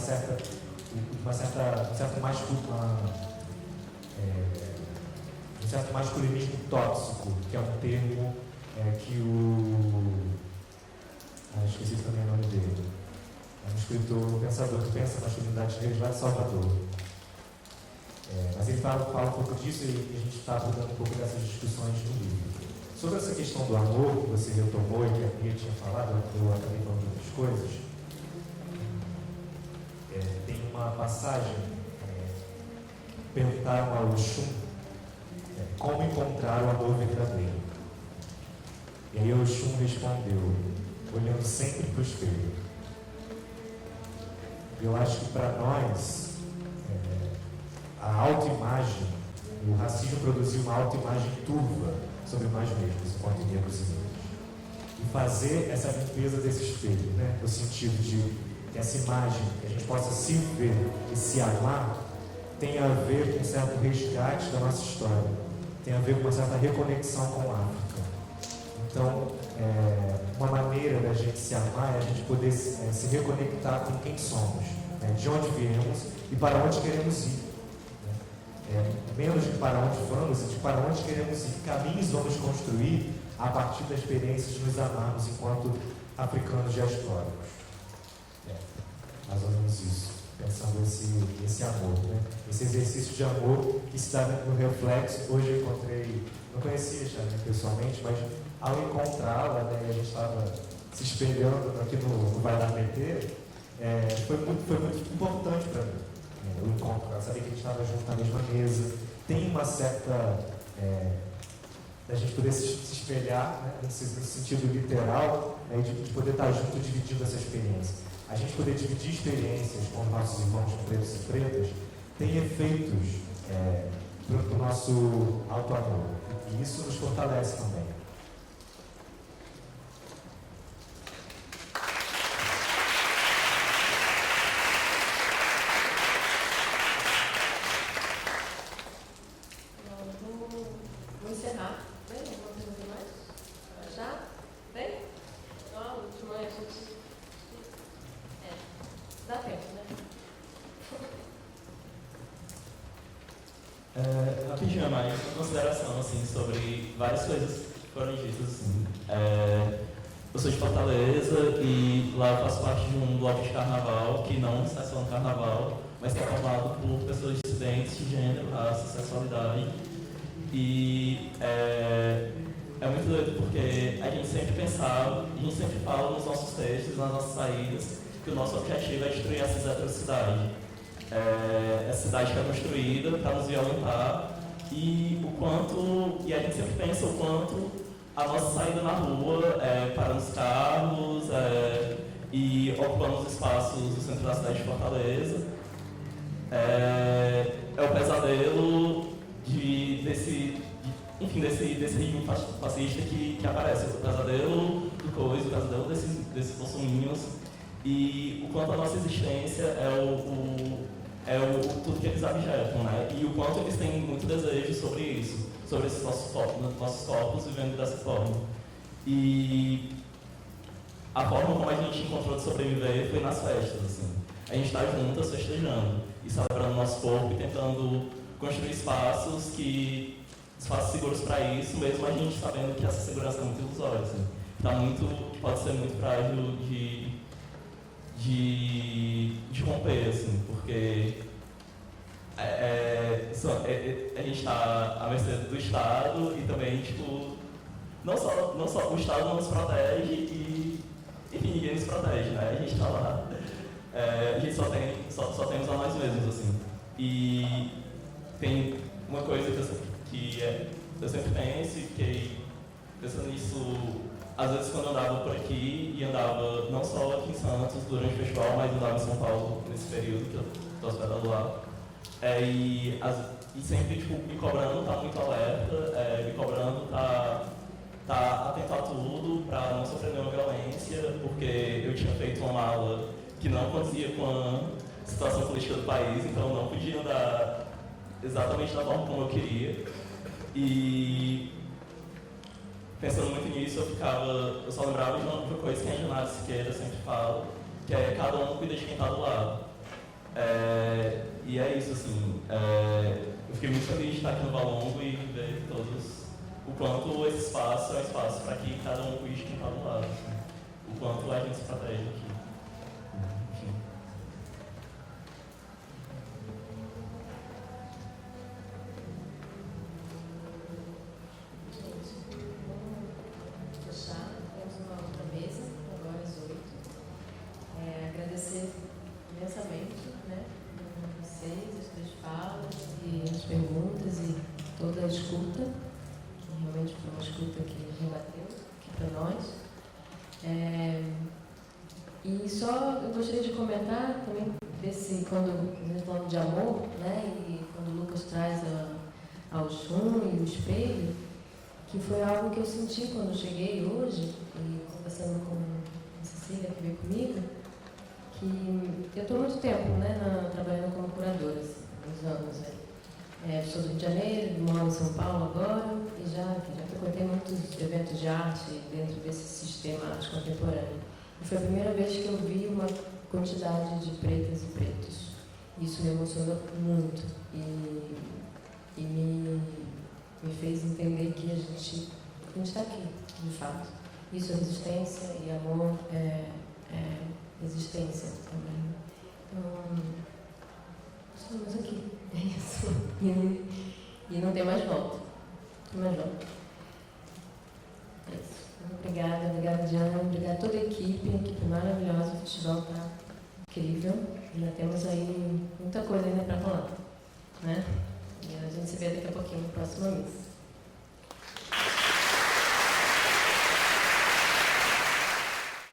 certo masculinismo tóxico, que é um termo que esqueci também o nome dele. É um escritor, um pensador que pensa masculinidade negra lá de Salvador. Mas ele fala um pouco disso e a gente está abordando um pouco dessas discussões no livro. Sobre essa questão do amor que você retomou e que a Bia tinha falado, eu acabei falando de outras coisas, tem uma passagem, perguntaram ao Oxum como encontrar o amor verdadeiro. E aí o Oxum respondeu, olhando sempre para o espelho. Eu acho que para nós, a autoimagem, o racismo produziu uma autoimagem turva sobre nós mesmos, enquanto negros e negras. E fazer essa limpeza desse espelho, né? No sentido de que essa imagem, que a gente possa se ver e se amar, tem a ver com um certo resgate da nossa história, tem a ver com uma certa reconexão com a África. Então, uma maneira da gente se amar é a gente poder se reconectar com quem somos, né? De onde viemos e para onde queremos ir. Menos de para onde vamos e de para onde queremos ir. Que caminhos vamos construir a partir da experiência de nos amarmos enquanto africanos diaspóricos. Mais ou menos isso. Pensando esse amor, né? Esse exercício de amor que se dá no reflexo. Hoje eu encontrei, não conhecia a Xavier pessoalmente, mas ao encontrá-la, né, a gente estava se espelhando aqui no Vai Dar PT, foi muito importante para mim. O encontro, saber que a gente estava junto na mesma mesa. Tem uma certa. Da gente poder se espelhar, né, nesse sentido literal, né, de poder estar junto dividindo essa experiência. A gente poder dividir experiências com os nossos irmãos pretos e pretas tem efeitos para o nosso auto-amor. E isso nos fortalece também. Vou encerrar. Tem alguma pergunta mais? Já? Tem? Então, a última a gente... dá tempo, né? Rapidinho, mais uma consideração assim, sobre várias coisas que foram ditas. Assim. Eu sou de Fortaleza e lá eu faço parte de um bloco de carnaval que não está só no carnaval, mas que é formado por pessoas dissidentes de gênero, raça, sexualidade. E é muito doido porque a gente sempre pensava, a gente sempre fala nos nossos textos, nas nossas saídas, que o nosso objetivo é destruir essa cis-heterocidade. Essa cidade que é construída para nos violentar e a gente sempre pensa o quanto a nossa saída na rua, parando os carros e ocupando os espaços do centro da cidade de Fortaleza, é o pesadelo desse regime fascista que aparece, o pesadelo do coisa, o pesadelo desses bolsominions e o quanto a nossa existência tudo que eles abjetam, né? E o quanto eles têm muito desejo sobre isso, sobre esses nossos corpos vivendo dessa forma. E a forma como a gente encontrou de sobreviver foi nas festas, assim. A gente está juntas festejando e celebrando nosso corpo e tentando construir espaços seguros para isso, mesmo a gente sabendo que essa segurança é muito ilusória, assim. Pode ser muito frágil de romper, assim, porque a gente está à mercê do Estado e também, não só o Estado não nos protege e, enfim, ninguém nos protege, né? A gente está lá, a gente só temos a nós mesmos, assim. E tem uma coisa que eu sempre penso e fiquei pensando nisso. Às vezes quando eu andava por aqui, e andava não só aqui em Santos durante o festival, mas andava em São Paulo nesse período que eu estou hospedado lá. E sempre me cobrando, tá muito alerta, me cobrando, tá atento a tudo para não sofrer nenhuma violência, porque eu tinha feito uma mala que não condizia com a situação política do país, então eu não podia andar exatamente da forma como eu queria. E pensando muito nisso, eu só lembrava de uma coisa que a Janara Siqueira sempre fala, que é cada um cuida de quem está do lado. E é isso, assim, eu fiquei muito feliz de estar aqui no Valongo e ver o quanto esse espaço é um espaço para que cada um cuide de quem está do lado, assim, o quanto a gente se protege aqui. Enfim. Agradecer imensamente, né, vocês, as suas falas e as perguntas e toda a escuta, que realmente foi uma escuta que rebateu aqui para nós. E só eu gostaria de comentar também quando a gente falando de amor, né, e quando o Lucas traz ao chum e o espelho, que foi algo que eu senti quando eu cheguei hoje, e conversando com a Cecília que veio comigo, que eu estou há muito tempo, né, trabalhando como curadora, uns anos aí. Sou do Rio de Janeiro, moro em São Paulo agora e já frequentei muitos eventos de arte dentro desse sistema arte contemporânea. E foi a primeira vez que eu vi uma quantidade de pretas e pretos. Isso me emocionou muito e me fez entender que a gente está aqui, de fato. Isso é resistência e amor é existência também. Então, estamos aqui, é isso. E não tem mais volta. Não tem mais volta. É isso. Obrigada, Diana. Obrigada a toda a equipe maravilhosa. O festival está incrível. Ainda temos aí muita coisa ainda para falar, né? E a gente se vê daqui a pouquinho no próximo mês.